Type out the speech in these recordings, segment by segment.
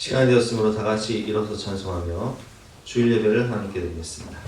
시간이 되었으므로 다 같이 일어서 찬송하며 주일 예배를 하나님께 드리겠습니다.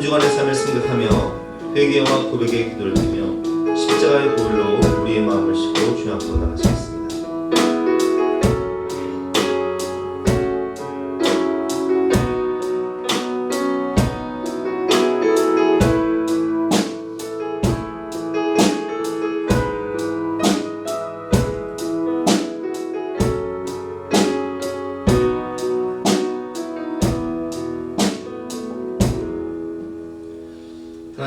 주간의 삶을 생각하며 회개와 고백의 기도를 드리며 십자가의 보혈로 우리의 마음을 씻고 주님 앞으로 나가시겠습니다.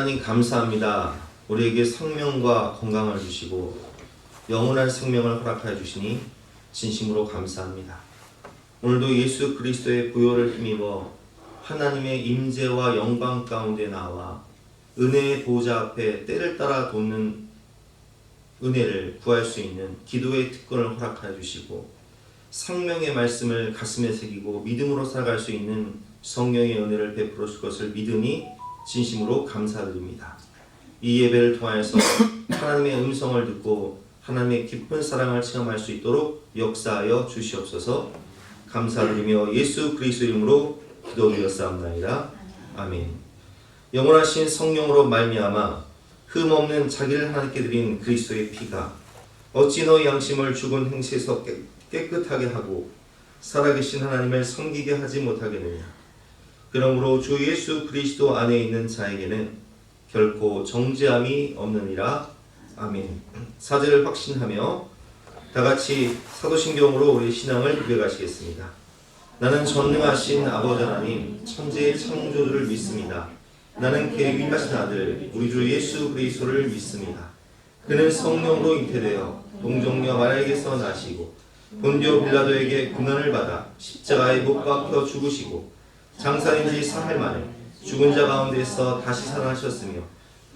하나님 감사합니다. 우리에게 생명과 건강을 주시고 영원한 생명을 허락하여 주시니 진심으로 감사합니다. 오늘도 예수 그리스도의 부요를 힘입어 하나님의 임재와 영광 가운데 나와 은혜의 보좌 앞에 때를 따라 돋는 은혜를 구할 수 있는 기도의 특권을 허락하여 주시고 생명의 말씀을 가슴에 새기고 믿음으로 살아갈 수 있는 성령의 은혜를 베풀어 줄 것을 믿으니 진심으로 감사드립니다. 이 예배를 통하여서 하나님의 음성을 듣고 하나님의 깊은 사랑을 체험할 수 있도록 역사하여 주시옵소서. 감사드리며 예수 그리스도 이름으로 기도드렸사옵나이다. 아멘. 영원하신 성령으로 말미암아 흠없는 자기를 하나님께 드린 그리스도의 피가 어찌 너희 양심을 죽은 행실에서 깨끗하게 하고 살아계신 하나님을 섬기게 하지 못하겠느냐. 그러므로 주 예수 그리스도 안에 있는 자에게는 결코 정죄함이 없느니라. 아멘. 사제를 확신하며 다같이 사도신경으로 우리 신앙을 고백하시겠습니다. 나는 전능하신 아버지 하나님 천지의 창조주를 믿습니다. 나는 그의 위임하신 아들 우리 주 예수 그리스도를 믿습니다. 그는 성령으로 잉태되어 동정녀 마리아에게서 나시고 본디오 빌라도에게 고난을 받아 십자가에 못 박혀 죽으시고 장사된 지 사흘 만에 죽은 자 가운데서 다시 살아나셨으며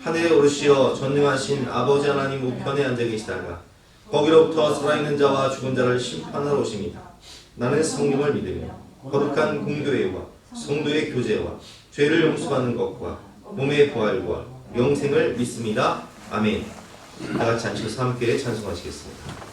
하늘에 오르시어 전능하신 아버지 하나님 우편에 앉아 계시다가 거기로부터 살아있는 자와 죽은 자를 심판하러 오십니다. 나는 성령을 믿으며 거룩한 공교회와 성도의 교제와 죄를 용서받는 것과 몸의 부활과 영생을 믿습니다. 아멘. 다같이 앉으셔서 함께 찬송하시겠습니다.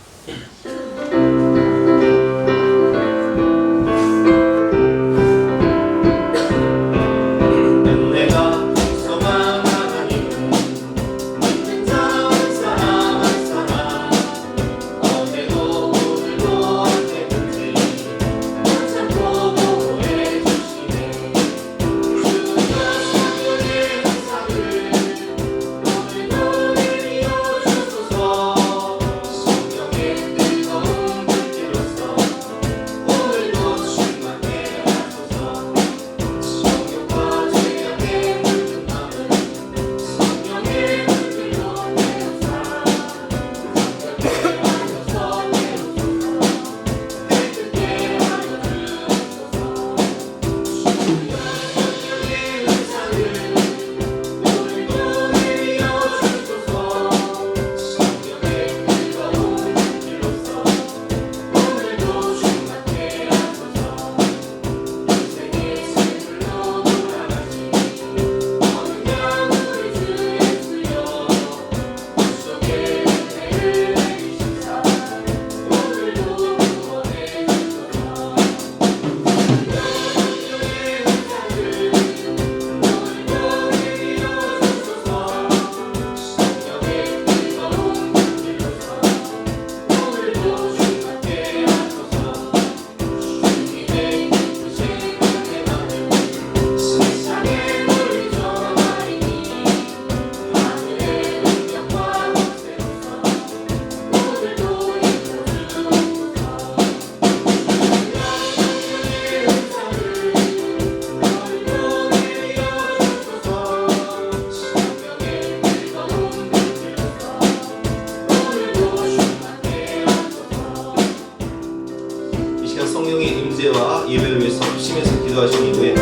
임재와 예배를 위해서 합심해서 기도하신 이후에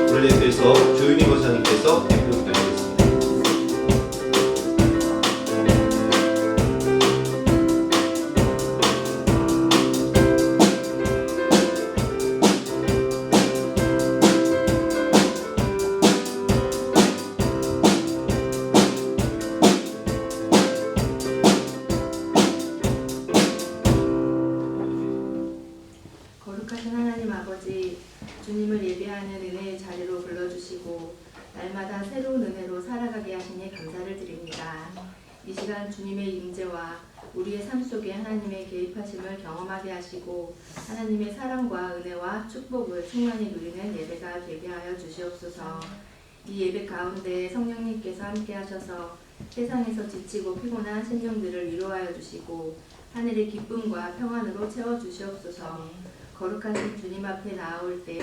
오늘 예배에서 조윤희 권사님께서 예배를 드리겠습니다. 거룩하신 하나님 아버지, 주님을 예배하는 은혜의 자리로 불러주시고 날마다 새로운 은혜로 살아가게 하시니 감사를 드립니다. 이 시간 주님의 임재와 우리의 삶 속에 하나님의 개입하심을 경험하게 하시고 하나님의 사랑과 은혜와 축복을 충만히 누리는 예배가 되게 하여 주시옵소서. 이 예배 가운데 성령님께서 함께 하셔서 세상에서 지치고 피곤한 심령들을 위로하여 주시고 하늘의 기쁨과 평안으로 채워주시옵소서. 거룩하신 주님 앞에 나아올 때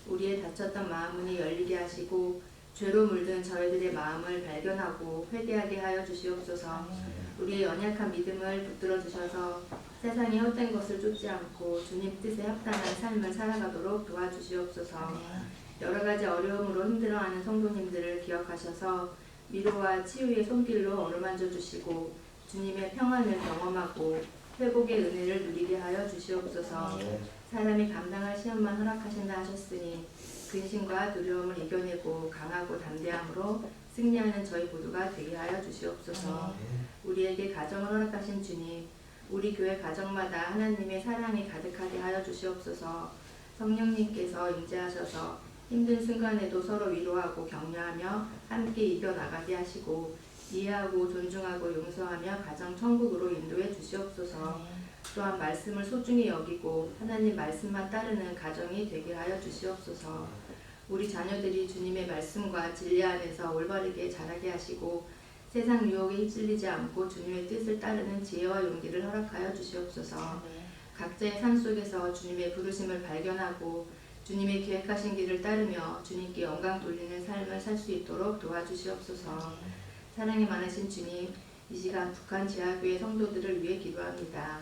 우리의 닫혔던 마음문이 열리게 하시고 죄로 물든 저희들의 마음을 발견하고 회개하게 하여 주시옵소서. 우리의 연약한 믿음을 붙들어 주셔서 세상의 헛된 것을 쫓지 않고 주님 뜻에 합당한 삶을 살아가도록 도와주시옵소서. 여러 가지 어려움으로 힘들어하는 성도님들을 기억하셔서 위로와 치유의 손길로 어루만져 주시고 주님의 평안을 경험하고 회복의 은혜를 누리게 하여 주시옵소서. 사람이 감당할 시험만 허락하신다 하셨으니 근심과 두려움을 이겨내고 강하고 담대함으로 승리하는 저희 모두가 되게 하여 주시옵소서. 우리에게 가정을 허락하신 주님, 우리 교회 가정마다 하나님의 사랑이 가득하게 하여 주시옵소서. 성령님께서 임재하셔서 힘든 순간에도 서로 위로하고 격려하며 함께 이겨나가게 하시고 이해하고 존중하고 용서하며 가정 천국으로 인도해 주시옵소서. 또한 말씀을 소중히 여기고 하나님 말씀만 따르는 가정이 되게 하여 주시옵소서. 우리 자녀들이 주님의 말씀과 진리 안에서 올바르게 자라게 하시고 세상 유혹에 휩쓸리지 않고 주님의 뜻을 따르는 지혜와 용기를 허락하여 주시옵소서. 각자의 삶 속에서 주님의 부르심을 발견하고 주님의 계획하신 길을 따르며 주님께 영광 돌리는 삶을 살 수 있도록 도와주시옵소서. 사랑이 많으신 주님, 이 시간 북한 지하교회 성도들을 위해 기도합니다.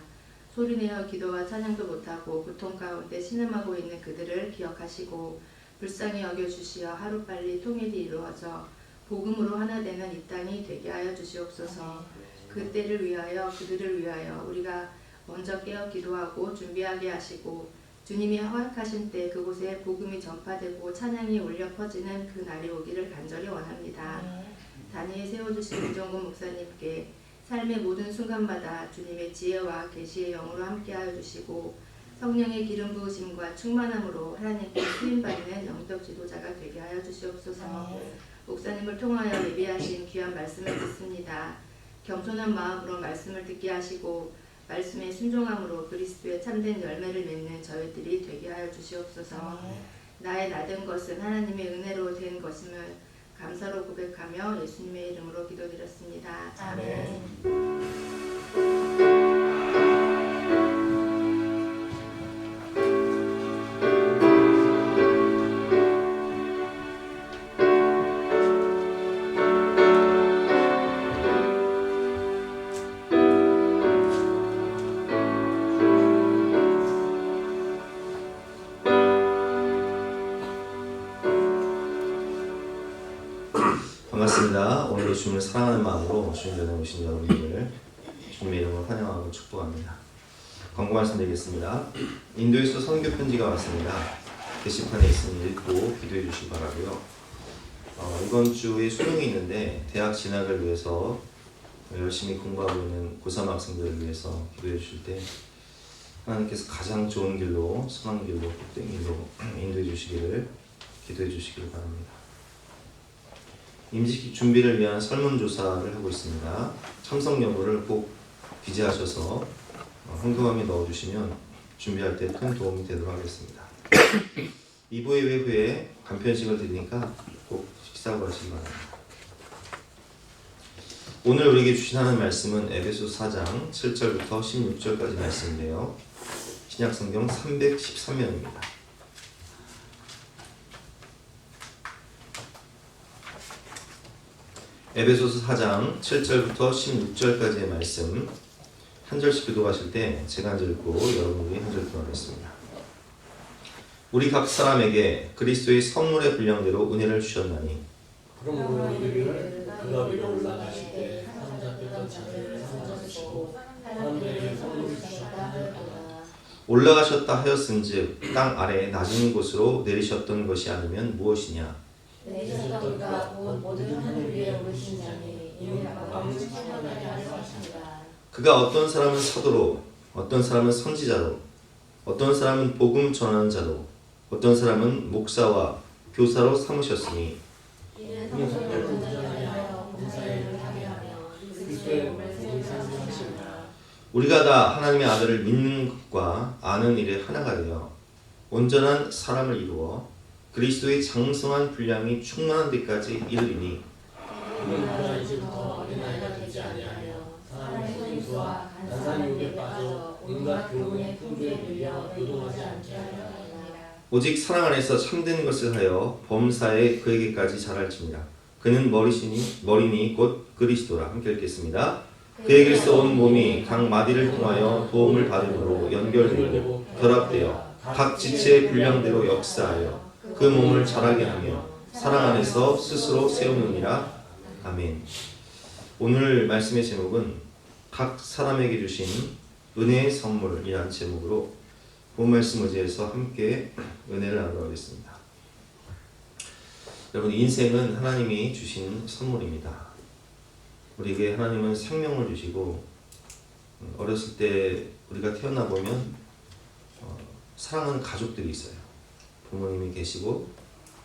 소리내어 기도와 찬양도 못하고 고통 가운데 신음하고 있는 그들을 기억하시고 불쌍히 여겨주시어 하루빨리 통일이 이루어져 복음으로 하나 되는 이 땅이 되게 하여 주시옵소서. 그때를 위하여 그들을 위하여 우리가 먼저 깨어 기도하고 준비하게 하시고 주님이 허락하신 때 그곳에 복음이 전파되고 찬양이 울려 퍼지는 그 날이 오기를 간절히 원합니다. 단위에 세워주신 김정근 목사님께 삶의 모든 순간마다 주님의 지혜와 계시의 영으로 함께하여 주시고 성령의 기름 부으심과 충만함으로 하나님께 쓰임받는 영적 지도자가 되게 하여 주시옵소서. 목사님을 통하여 예비하신 귀한 말씀을 듣습니다. 겸손한 마음으로 말씀을 듣게 하시고 말씀에 순종함으로 그리스도의 참된 열매를 맺는 저희들이 되게 하여 주시옵소서. 나의 나된 것은 하나님의 은혜로 된 것임을 감사로 고백하며 예수님의 이름으로 기도드렸습니다. 아멘. 반갑습니다. 오늘도 주님을 사랑하는 마음으로 주님 전에 오신 여러분들을 주님의 이름으로 환영하고 축복합니다. 광고 말씀드리겠습니다. 인도에서 선교 편지가 왔습니다. 게시판에 있으니 읽고 기도해 주시기 바라고요. 이번 주에 수능이 있는데 대학 진학을 위해서 열심히 공부하고 있는 고3 학생들을 위해서 기도해 주실 때 하나님께서 가장 좋은 길로, 선한 길로, 복된 길로 인도해 주시기를 기도해 주시기를 바랍니다. 임시 준비를 위한 설문조사를 하고 있습니다. 참석 여부를 꼭 기재하셔서 현금함에 넣어주시면 준비할 때 큰 도움이 되도록 하겠습니다. 2부 예배 후에 간편식을 드리니까 꼭 식사하고 가시기 바랍니다. 오늘 우리에게 주신 하나님 말씀은 에베소서 4장 7절부터 16절까지 말씀인데요. 신약성경 313면입니다. 에베소서 4장 7절부터 16절까지의 말씀 한 절씩 교독하실 때 제가 한 절 읽고 여러분들이 한 절 교독하겠습니다. 우리 각 사람에게 그리스도의 선물의 분량대로 은혜를 주셨나니 그러므로 우리를 그가 위로 올라가실 때 사로잡혔던 자들을 사로잡으시고 사람들에게 선물을 주셨다 하였도다. 올라가셨다 하였은즉 땅 아래 낮은 곳으로 내리셨던 것이 아니면 무엇이냐? 내리셨던 그가 곧 모든 하늘 위에 오르신 자니 이미 마음을 충만하게 하려 하십니다. 그가 어떤 사람은 사도로, 어떤 사람은 선지자로, 어떤 사람은 복음 전하는 자로, 어떤 사람은 목사와 교사로 삼으셨으니 이는 성도를 온전하게 하여 봉사의 일을 하게 하며 그리스도의 몸을 세우게 하십니다. 우리가 다 하나님의 아들을 믿는 것과 아는 일에 하나가 되어 온전한 사람을 이루어 그리스도의 장성한 분량이 충만한 데까지 이르리니 우리가 이제부터 어린아이가 되지 아니하며 사람의 소임수와 간사한 욕에 빠져 온갖 교훈의 풍조에 밀려 요동하지 않게 하려 합니다. 오직 사랑 안에서 참된 것을 하여 범사에 그에게까지 자랄지니라. 그는 머리니 곧 그리스도라. 함께 읽겠습니다. 그에게서 온 몸이 각 마디를 통하여 도움을 받음으로 연결되고 결합되어 각 지체의 분량대로 역사하여 그 몸을 자라게 하며 사랑 안에서 스스로 세우느니라. 아멘. 오늘 말씀의 제목은 각 사람에게 주신 은혜의 선물이라는 제목으로 본 말씀 의지해서 함께 은혜를 나누도록 하겠습니다. 여러분, 인생은 하나님이 주신 선물입니다. 우리에게 하나님은 생명을 주시고 어렸을 때 우리가 태어나 보면 사랑하는 가족들이 있어요. 부모님이 계시고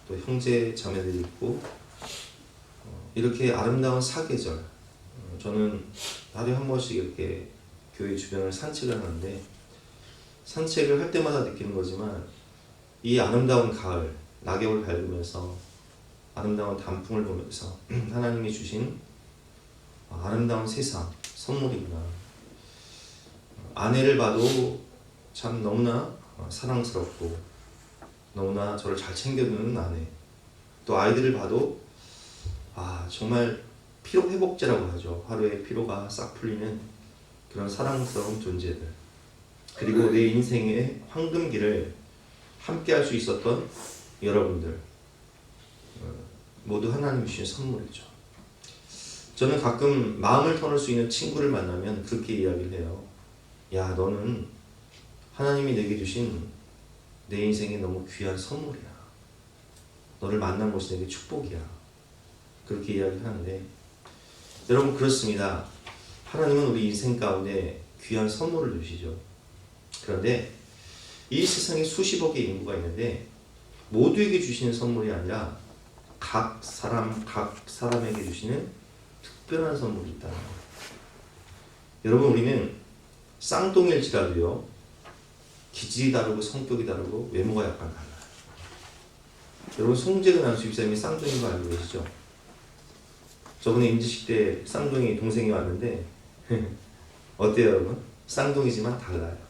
또 형제 자매들이 있고 이렇게 아름다운 사계절. 저는 하루에 한 번씩 이렇게 교회 주변을 산책을 하는데 산책을 할 때마다 느끼는 거지만 이 아름다운 가을, 낙엽을 밟으면서 아름다운 단풍을 보면서 하나님이 주신 아름다운 세상, 선물이구나. 아내를 봐도 참 너무나 사랑스럽고 너무나 저를 잘 챙겨주는 아내. 또 아이들을 봐도 정말 피로 회복제라고 하죠. 하루의 피로가 싹 풀리는 그런 사랑스러운 존재들. 그리고 내 인생의 황금기를 함께 할 수 있었던 여러분들, 모두 하나님이 주신 선물이죠. 저는 가끔 마음을 터놓을 수 있는 친구를 만나면 그렇게 이야기를 해요. 야, 너는 하나님이 내게 주신 내 인생에 너무 귀한 선물이야. 너를 만난 것이 내게 축복이야. 그렇게 이야기를 하는데, 여러분, 그렇습니다. 하나님은 우리 인생 가운데 귀한 선물을 주시죠. 그런데 이 세상에 수십억의 인구가 있는데 모두에게 주시는 선물이 아니라 각 사람에게 주시는 특별한 선물이 있다는 거예요. 여러분, 우리는 쌍둥이일지라도요, 기질이 다르고 성격이 다르고 외모가 약간 달라요. 여러분, 송재근 안수집사님이 쌍둥이인 거 알고 계시죠? 저번에 임직식 때 쌍둥이 동생이 왔는데 어때요, 여러분? 쌍둥이지만 달라요.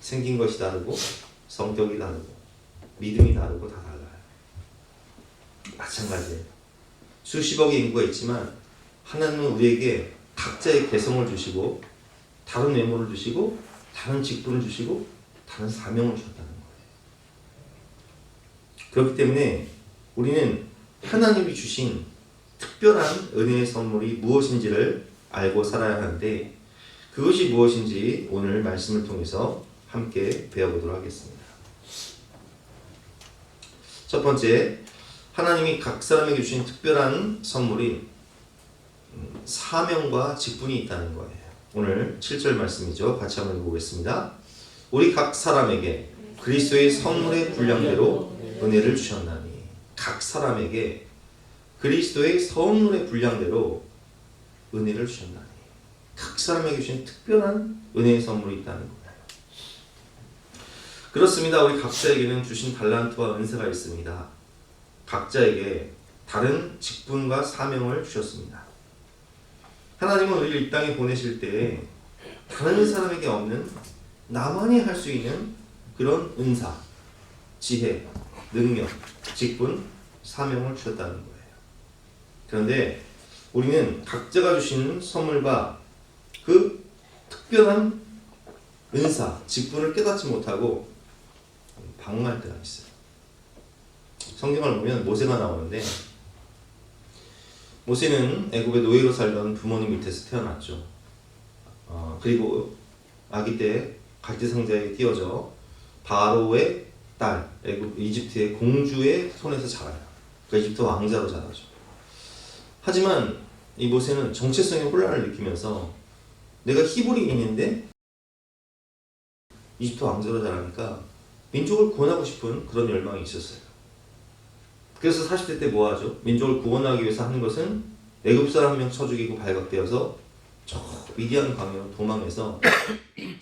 생긴 것이 다르고 성격이 다르고 믿음이 다르고 다 달라요. 마찬가지예요. 수십억의 인구가 있지만 하나님은 우리에게 각자의 개성을 주시고 다른 외모를 주시고 다른 직분을 주시고 다른 사명을 주셨다는 거예요. 그렇기 때문에 우리는 하나님이 주신 특별한 은혜의 선물이 무엇인지를 알고 살아야 하는데, 그것이 무엇인지 오늘 말씀을 통해서 함께 배워보도록 하겠습니다. 첫 번째, 하나님이 각 사람에게 주신 특별한 선물인 사명과 직분이 있다는 거예요. 오늘 7절 말씀이죠. 같이 한번 읽어보겠습니다. 우리 각 사람에게 그리스도의 선물의 분량대로 은혜를 주셨나니. 각 사람에게 그리스도의 선물의 분량대로 은혜를 주셨나니. 각 사람에게 주신 특별한 은혜의 선물이 있다는 거예요. 그렇습니다. 우리 각자에게는 주신 달란트와 은사가 있습니다. 각자에게 다른 직분과 사명을 주셨습니다. 하나님은 우리를 이 땅에 보내실 때 다른 사람에게 없는 나만이 할 수 있는 그런 은사, 지혜, 능력, 직분, 사명을 주셨다는 거예요. 그런데 우리는 각자가 주신 선물과 그 특별한 은사, 직분을 깨닫지 못하고 방황할 때가 있어요. 성경을 보면 모세가 나오는데 모세는 애굽의 노예로 살던 부모님 밑에서 태어났죠. 그리고 아기 때 갈대 상자에 띄워져 바로의 딸, 이집트의 공주의 손에서 자라요. 그러니까 이집트 왕자로 자라죠. 하지만 이 모세는 정체성의 혼란을 느끼면서 내가 히브리인인데 이집트 왕자로 자라니까 민족을 구원하고 싶은 그런 열망이 있었어요. 그래서 40대 때 뭐 하죠? 민족을 구원하기 위해서 하는 것은 애굽 사람 1명 쳐 죽이고 발각되어서 저 미디안 광야로 도망해서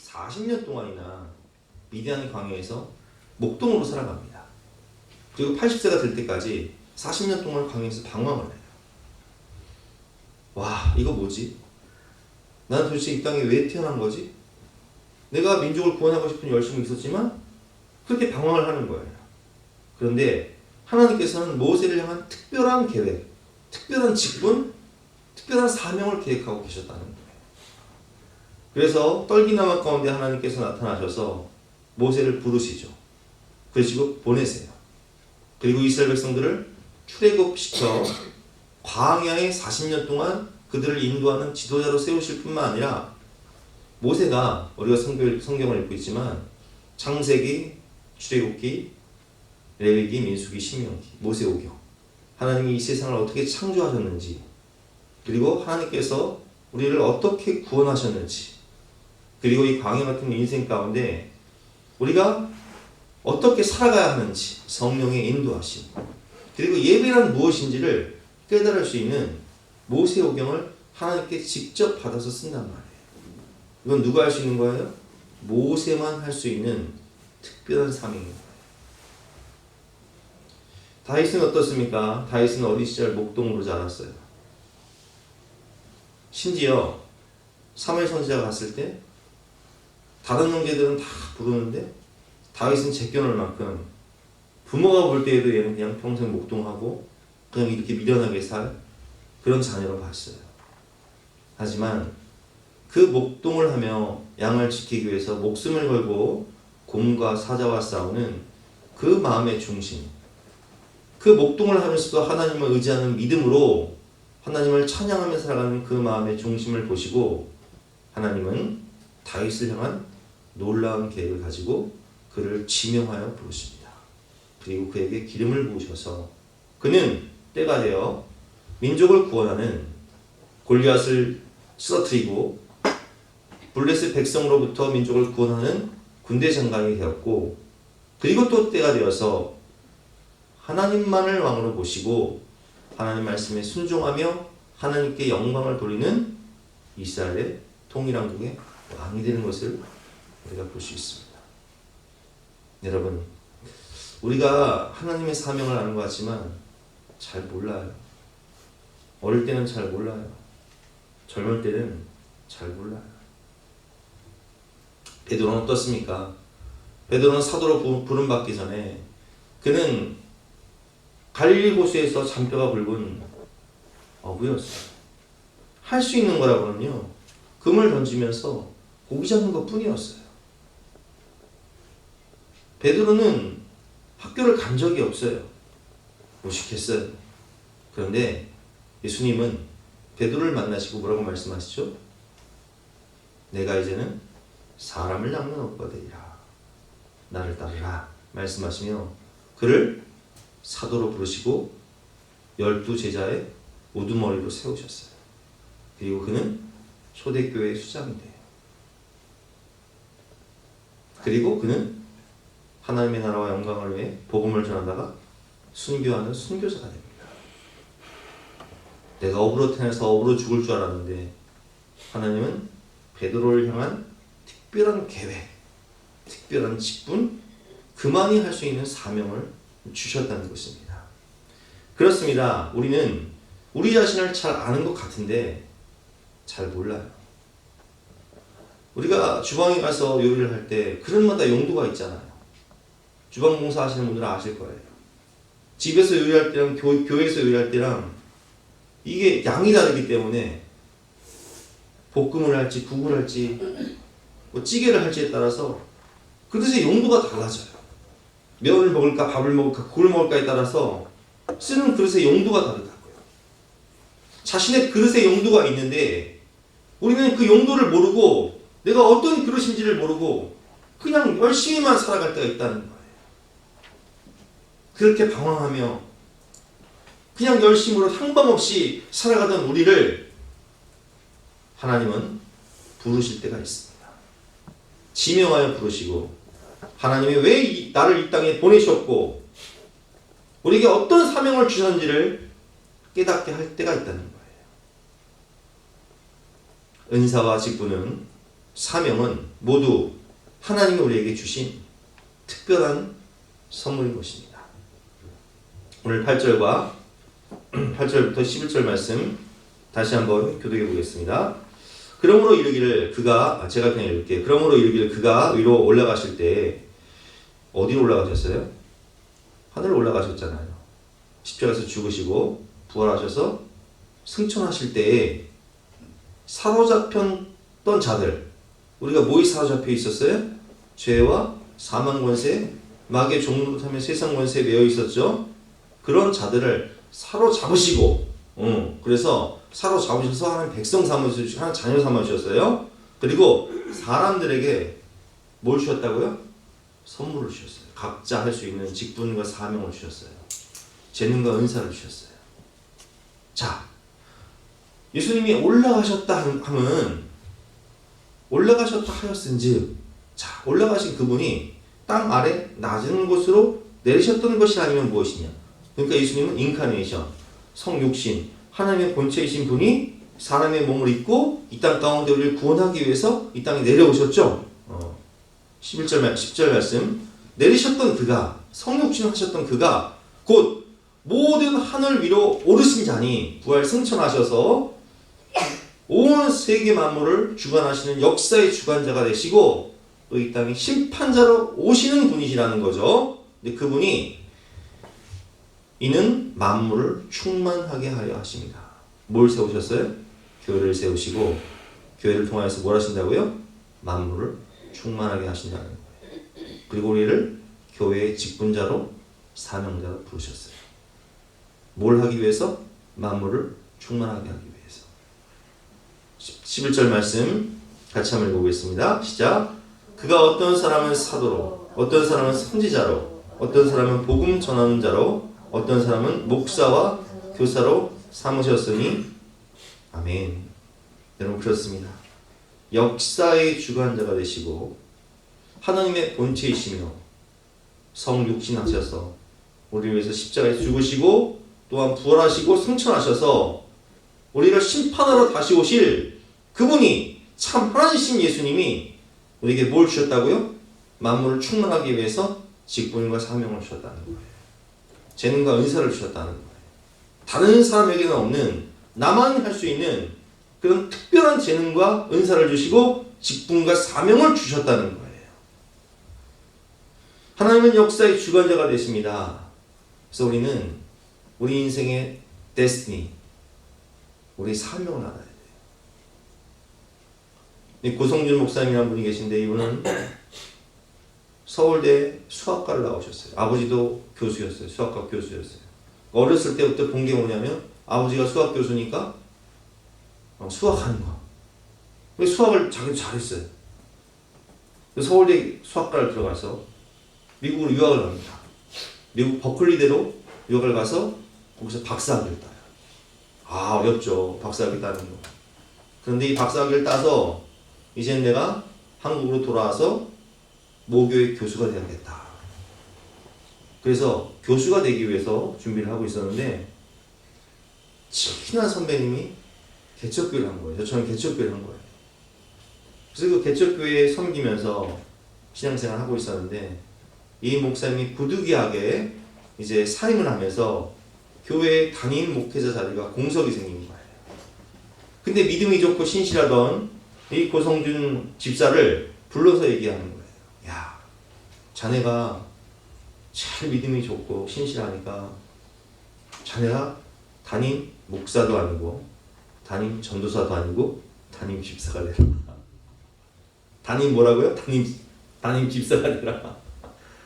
40년 동안이나 미디안 광야에서 목동으로 살아갑니다. 그리고 80세가 될 때까지 40년 동안 광야에서 방황을 해요. 와, 이거 뭐지? 난 도대체 이 땅에 왜 태어난 거지? 내가 민족을 구원하고 싶은 열심이 있었지만 그렇게 방황을 하는 거예요. 그런데 하나님께서는 모세를 향한 특별한 계획, 특별한 직분, 특별한 사명을 계획하고 계셨다는 거예요. 그래서 떨기나무 가운데 하나님께서 나타나셔서 모세를 부르시죠. 그러시고 보내세요. 그리고 이스라엘 백성들을 출애굽시켜 광야에 40년 동안 그들을 인도하는 지도자로 세우실 뿐만 아니라 모세가 우리가 성경을 읽고 있지만 창세기, 출애굽기, 레위기, 민수기, 신명기, 모세오경 하나님이 이 세상을 어떻게 창조하셨는지 그리고 하나님께서 우리를 어떻게 구원하셨는지 그리고 이 광야 같은 인생 가운데 우리가 어떻게 살아가야 하는지 성령의 인도하심 그리고 예배란 무엇인지를 깨달을 수 있는 모세오경을 하나님께 직접 받아서 쓴단 말이에요. 이건 누가 할 수 있는 거예요? 모세만 할 수 있는 특별한 사명입니다. 다윗은 어떻습니까? 다윗은 어린 시절 목동으로 자랐어요. 심지어 사무엘 선지자가 갔을 때 다른 형제들은 다 부르는데 다윗은 제껴놓을 만큼 부모가 볼 때에도 얘는 그냥 평생 목동하고 그냥 이렇게 미련하게 살 그런 자녀로 봤어요. 하지만 그 목동을 하며 양을 지키기 위해서 목숨을 걸고 곰과 사자와 싸우는 그 마음의 중심 그 목동을 하면서도 하나님을 의지하는 믿음으로 하나님을 찬양하며 살아가는 그 마음의 중심을 보시고 하나님은 다윗을 향한 놀라운 계획을 가지고 그를 지명하여 부르십니다. 그리고 그에게 기름을 부으셔서 그는 때가 되어 민족을 구원하는 골리앗을 쓰러뜨리고 블레셋 백성으로부터 민족을 구원하는 군대 장관이 되었고 그리고 또 때가 되어서 하나님만을 왕으로 모시고 하나님 말씀에 순종하며 하나님께 영광을 돌리는 이스라엘의 통일왕국의 왕이 되는 것을 우리가 볼 수 있습니다. 여러분, 우리가 하나님의 사명을 아는 것 같지만 잘 몰라요. 어릴 때는 잘 몰라요. 젊을 때는 잘 몰라요. 베드로는 어떻습니까? 베드로는 사도로 부름받기 전에 그는 갈릴리 호수에서 잔뼈가 굵은 어부였어요. 할 수 있는 거라고는요. 금을 던지면서 고기 잡는 것 뿐이었어요. 베드로는 학교를 간 적이 없어요. 무식했어요. 그런데 예수님은 베드로를 만나시고 뭐라고 말씀하시죠? 내가 이제는 사람을 낚는 어부가 되리라. 나를 따르라. 말씀하시며 그를 사도로 부르시고 12제자의 우두머리로 세우셨어요. 그리고 그는 초대교회의 수장이 돼요. 그리고 그는 하나님의 나라와 영광을 위해 복음을 전하다가 순교하는 순교자가 됩니다. 내가 업으로 태어나서 업으로 죽을 줄 알았는데 하나님은 베드로를 향한 특별한 계획, 특별한 직분, 그만이 할 수 있는 사명을 주셨다는 것입니다. 그렇습니다. 우리는 우리 자신을 잘 아는 것 같은데 잘 몰라요. 우리가 주방에 가서 요리를 할 때 그릇마다 용도가 있잖아요. 주방 봉사 하시는 분들은 아실 거예요. 집에서 요리할 때랑 교회에서 요리할 때랑 이게 양이 다르기 때문에 볶음을 할지 국을 할지 뭐 찌개를 할지에 따라서 그릇의 용도가 달라져요. 면을 먹을까 밥을 먹을까 국을 먹을까에 따라서 쓰는 그릇의 용도가 다르다고요. 자신의 그릇의 용도가 있는데 우리는 그 용도를 모르고 내가 어떤 그릇인지를 모르고 그냥 열심히만 살아갈 때가 있다는 거예요. 그렇게 방황하며 그냥 열심으로 향방 없이 살아가던 우리를 하나님은 부르실 때가 있습니다. 지명하여 부르시고 하나님이 왜 나를 이 땅에 보내셨고 우리에게 어떤 사명을 주셨는지를 깨닫게 할 때가 있다는 거예요. 은사와 직분은 사명은 모두 하나님이 우리에게 주신 특별한 선물인 것입니다. 오늘 8절부터 11절 말씀 다시 한번 교독해 보겠습니다. 그러므로 이르기를 제가 그냥 읽을게요. 그러므로 이르기를 그가 위로 올라가실 때 어디로 올라가셨어요? 하늘로 올라가셨잖아요. 십자가에서 죽으시고 부활하셔서 승천하실 때에 사로잡혔던 자들, 우리가 뭐에 사로잡혀 있었어요? 죄와 사망 권세, 마귀의 종로를 하며 세상 권세에 매여 있었죠. 그런 자들을 사로잡으시고, 그래서 사로잡으셔서 하나님 백성 삼으시고 하나님 자녀 삼으셨어요. 그리고 사람들에게 뭘 주셨다고요? 선물을 주셨어요. 각자 할 수 있는 직분과 사명을 주셨어요. 재능과 은사를 주셨어요. 자, 예수님이 올라가셨다 하면 올라가셨다 하였은즉, 자, 올라가신 그분이 땅 아래 낮은 곳으로 내리셨던 것이 아니면 무엇이냐? 그러니까 예수님은 인카네이션, 성육신, 하나님의 본체이신 분이 사람의 몸을 입고 이 땅 가운데 우리를 구원하기 위해서 이 땅에 내려오셨죠. 10절 말씀, 내리셨던 그가, 성육신 하셨던 그가 곧 모든 하늘 위로 오르신 자니 부활 승천하셔서 온 세계 만물을 주관하시는 역사의 주관자가 되시고 또 이 땅에 심판자로 오시는 분이시라는 거죠. 근데 그분이 이는 만물을 충만하게 하려 하십니다. 뭘 세우셨어요? 교회를 세우시고 교회를 통하여서 뭘 하신다고요? 만물을 충만하게 하신다는 거예요. 그리고 우리를 교회의 직분자로 사명자로 부르셨어요. 뭘 하기 위해서? 만물을 충만하게 하기 위해서. 11절 말씀 같이 한번 읽어보겠습니다. 시작. 그가 어떤 사람은 사도로, 어떤 사람은 선지자로, 어떤 사람은 복음 전하는 자로, 어떤 사람은 목사와 교사로 삼으셨으니 아멘. 여러분 그렇습니다. 역사의 주관자가 되시고 하나님의 본체이시며 성육신하셔서 우리를 위해서 십자가에 죽으시고 또한 부활하시고 승천하셔서 우리를 심판하러 다시 오실 그분이 참 하나님이신 예수님이 우리에게 뭘 주셨다고요? 만물을 충만하기 위해서 직분과 사명을 주셨다는 거예요. 재능과 은사를 주셨다는 거예요. 다른 사람에게는 없는 나만 할 수 있는 그런 특별한 재능과 은사를 주시고 직분과 사명을 주셨다는 거예요. 하나님은 역사의 주관자가 되십니다. 그래서 우리는 우리 인생의 데스티니, 우리 사명을 알아야 돼요. 고성준 목사님이라는 분이 계신데 이분은 서울대 수학과를 나오셨어요. 아버지도 교수였어요. 수학과 교수였어요. 어렸을 때부터 본 게 뭐냐면 아버지가 수학 교수니까 수학하는 거. 수학을 자기도 잘했어요. 서울대 수학과를 들어가서 미국으로 유학을 갑니다. 미국 버클리대로 유학을 가서 거기서 박사학위를 따요. 아, 어렵죠. 박사학위 따는 거. 그런데 이 박사학위를 따서 이제 내가 한국으로 돌아와서 모교의 교수가 되야겠다. 그래서 교수가 되기 위해서 준비를 하고 있었는데 친한 선배님이 개척교회를 한 거예요. 저처럼 개척교회를 한 거예요. 그래서 그 개척교회에 섬기면서 신앙생활을 하고 있었는데 이 목사님이 부득이하게 이제 사임을 하면서 교회 담임 목회자 자리가 공석이 생긴 거예요. 근데 믿음이 좋고 신실하던 이 고성준 집사를 불러서 얘기하는 거예요. 야, 자네가 잘 믿음이 좋고 신실하니까 자네가 담임 목사도 아니고 담임 전도사도 아니고 담임 집사가 되라. 담임 뭐라고요? 담임 집사가 되라.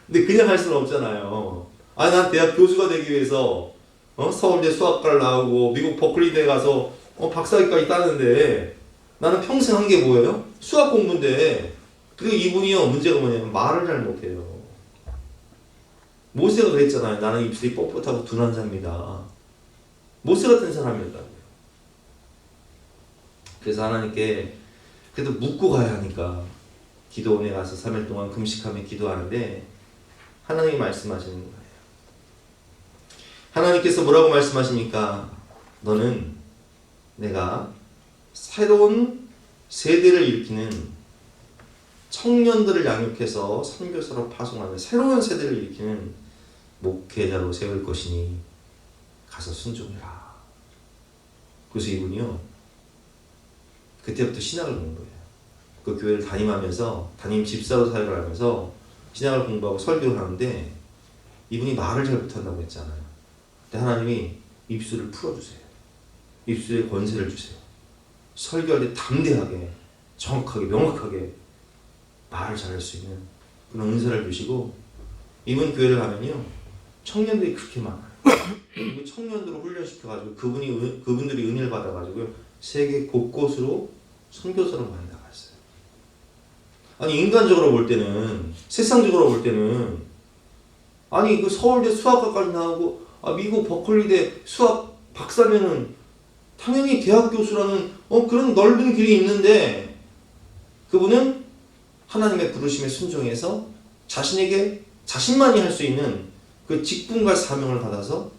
근데 그냥 할 수는 없잖아요. 아, 난 대학 교수가 되기 위해서 서울대 수학과를 나오고 미국 버클리대에 가서 박사학위까지 따는데 나는 평생 한 게 뭐예요? 수학 공부인데. 그리고 이분이요, 문제가 뭐냐면 말을 잘 못해요. 모세가 그랬잖아요. 나는 입술이 뻣뻣하고 둔한 자입니다. 모세 같은 사람이었다고요. 그래서 하나님께 그래도 묻고 가야 하니까 기도원에 가서 3일 동안 금식하며 기도하는데 하나님이 말씀하시는 거예요. 하나님께서 뭐라고 말씀하십니까? 너는 내가 새로운 세대를 일으키는 청년들을 양육해서 선교사로 파송하는 새로운 세대를 일으키는 목회자로 세울 것이니 가서 순종해라. 그래서 이분이요, 그때부터 신학을 본 거예요. 그 교회를 담임하면서 담임 집사로 사역을 하면서 신학을 공부하고 설교를 하는데 이분이 말을 잘 못한다고 했잖아요. 근데 하나님이 입술을 풀어주세요. 입술에 권세를 주세요. 설교할 때 담대하게 정확하게 명확하게 말을 잘할 수 있는 그런 은사를 주시고, 이분 교회를 가면요 청년들이 그렇게 많아요. 청년들을 훈련시켜가지고 그분들이 은혜를 받아가지고 세계 곳곳으로 선교사로 많이 나갔어요. 아니, 인간적으로 볼 때는, 세상적으로 볼 때는, 아니 그 서울대 수학과까지 나오고 미국 버클리대 수학 박사면은 당연히 대학 교수라는 그런 넓은 길이 있는데, 그분은 하나님의 부르심에 순종해서 자신에게 자신만이 할 수 있는 그 직분과 사명을 받아서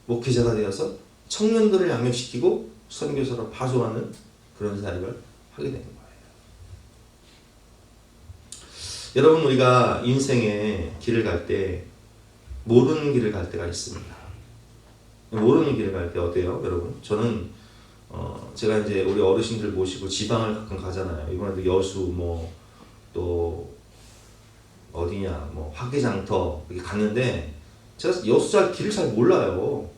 목회자가 되어서 청년들을 양육시키고 선교사로 파송하는 그런 사역을 하게 되는 거예요. 여러분, 우리가 인생의 길을 갈 때 모르는 길을 갈 때가 있습니다. 모르는 길을 갈 때 어때요, 여러분? 저는 제가 이제 우리 어르신들 모시고 지방을 가끔 가잖아요. 이번에도 여수 또 어디냐 화개장터 이렇게 갔는데 제가 여수 길을 잘 몰라요.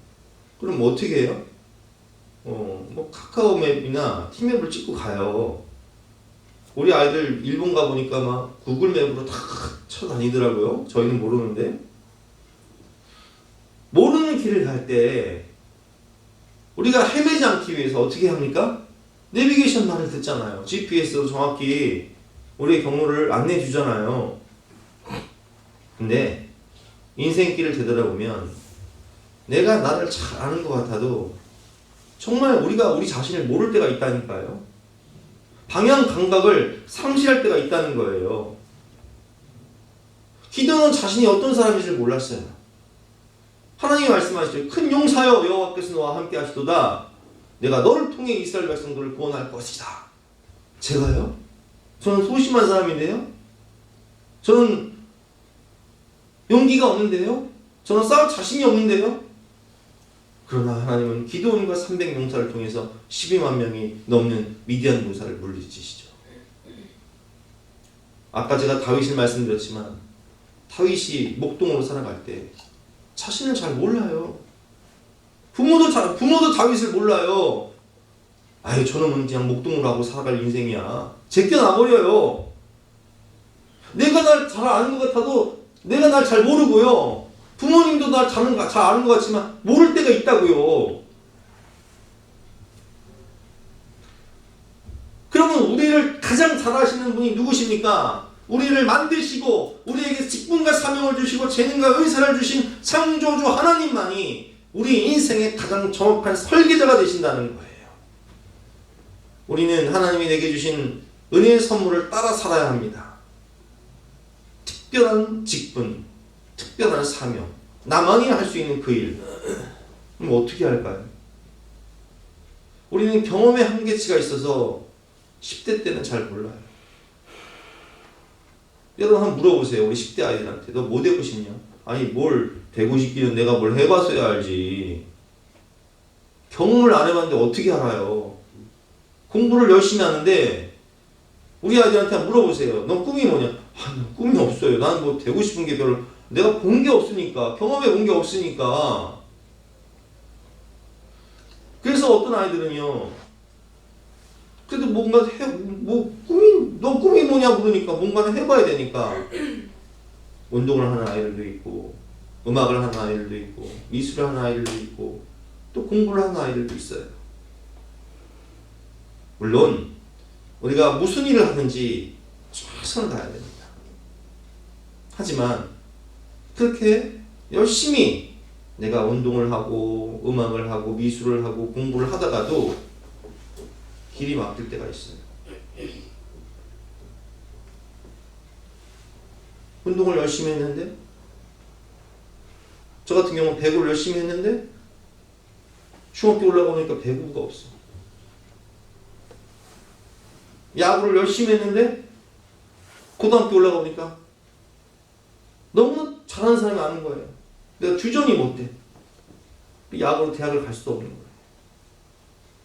그럼 어떻게 해요? 카카오맵이나 티맵을 찍고 가요. 우리 아이들 일본 가보니까 막 구글맵으로 다 쳐다니더라고요. 저희는 모르는데. 모르는 길을 갈 때 우리가 헤매지 않기 위해서 어떻게 합니까? 내비게이션 말을 듣잖아요. GPS로 정확히 우리의 경로를 안내해 주잖아요. 근데 인생길을 되돌아보면 내가 나를 잘 아는 것 같아도 정말 우리가 우리 자신을 모를 때가 있다니까요. 방향 감각을 상실할 때가 있다는 거예요. 기도는 자신이 어떤 사람인지 몰랐어요. 하나님이 말씀하시죠. 큰 용사여, 여호와께서 너와 함께 하시도다. 내가 너를 통해 이스라엘 백성들을 구원할 것이다. 제가요? 저는 소심한 사람인데요. 저는 용기가 없는데요. 저는 싸울 자신이 없는데요. 그러나 하나님은 기드온과 300용사를 통해서 12만 명이 넘는 미디안 군사를 물리치시죠. 아까 제가 다윗을 말씀드렸지만 다윗이 목동으로 살아갈 때 자신을 잘 몰라요. 부모도 다윗을 몰라요. 아유, 저놈은 그냥 목동으로 하고 살아갈 인생이야. 제껴놔버려요. 내가 날 잘 아는 것 같아도 내가 날 잘 모르고요. 부모님도 날 잘 아는 것 같지만 모를 때가 있다고요. 그러면 우리를 가장 잘 아시는 분이 누구십니까? 우리를 만드시고 우리에게 직분과 사명을 주시고 재능과 은사를 주신 창조주 하나님만이 우리 인생의 가장 정확한 설계자가 되신다는 거예요. 우리는 하나님이 내게 주신 은혜의 선물을 따라 살아야 합니다. 특별한 직분, 특별한 사명, 나만이 할 수 있는 그 일. 그럼 어떻게 할까요? 우리는 경험의 한계치가 있어서 10대 때는 잘 몰라요. 여러분 한번 물어보세요. 우리 10대 아이들한테. 너 뭐 되고 싶냐? 아니, 뭘 되고 싶기는 내가 뭘 해봤어야 알지. 경험을 안 해봤는데 어떻게 알아요? 공부를 열심히 하는데 우리 아이들한테 한번 물어보세요. 너 꿈이 뭐냐? 난 꿈이 없어요. 나는 뭐 되고 싶은 게 별로 내가 본 게 없으니까, 경험해 본 게 없으니까. 그래서 어떤 아이들은요, 그래도 뭔가 너 꿈이 뭐냐 물으니까 뭔가는 해봐야 되니까. 운동을 하는 아이들도 있고, 음악을 하는 아이들도 있고, 미술을 하는 아이들도 있고, 또 공부를 하는 아이들도 있어요. 물론 우리가 무슨 일을 하든지 최선을 다해야 됩니다. 하지만 그렇게 열심히 내가 운동을 하고 음악을 하고 미술을 하고 공부를 하다가도 길이 막힐 때가 있어요. 운동을 열심히 했는데, 저 같은 경우는 배구를 열심히 했는데 중학교 올라가니까 배구가 없어. 야구를 열심히 했는데 고등학교 올라가보니까 너무 잘하는 사람이 아는 거예요. 내가 주전이 못 돼. 야구로 대학을 갈 수도 없는 거예요.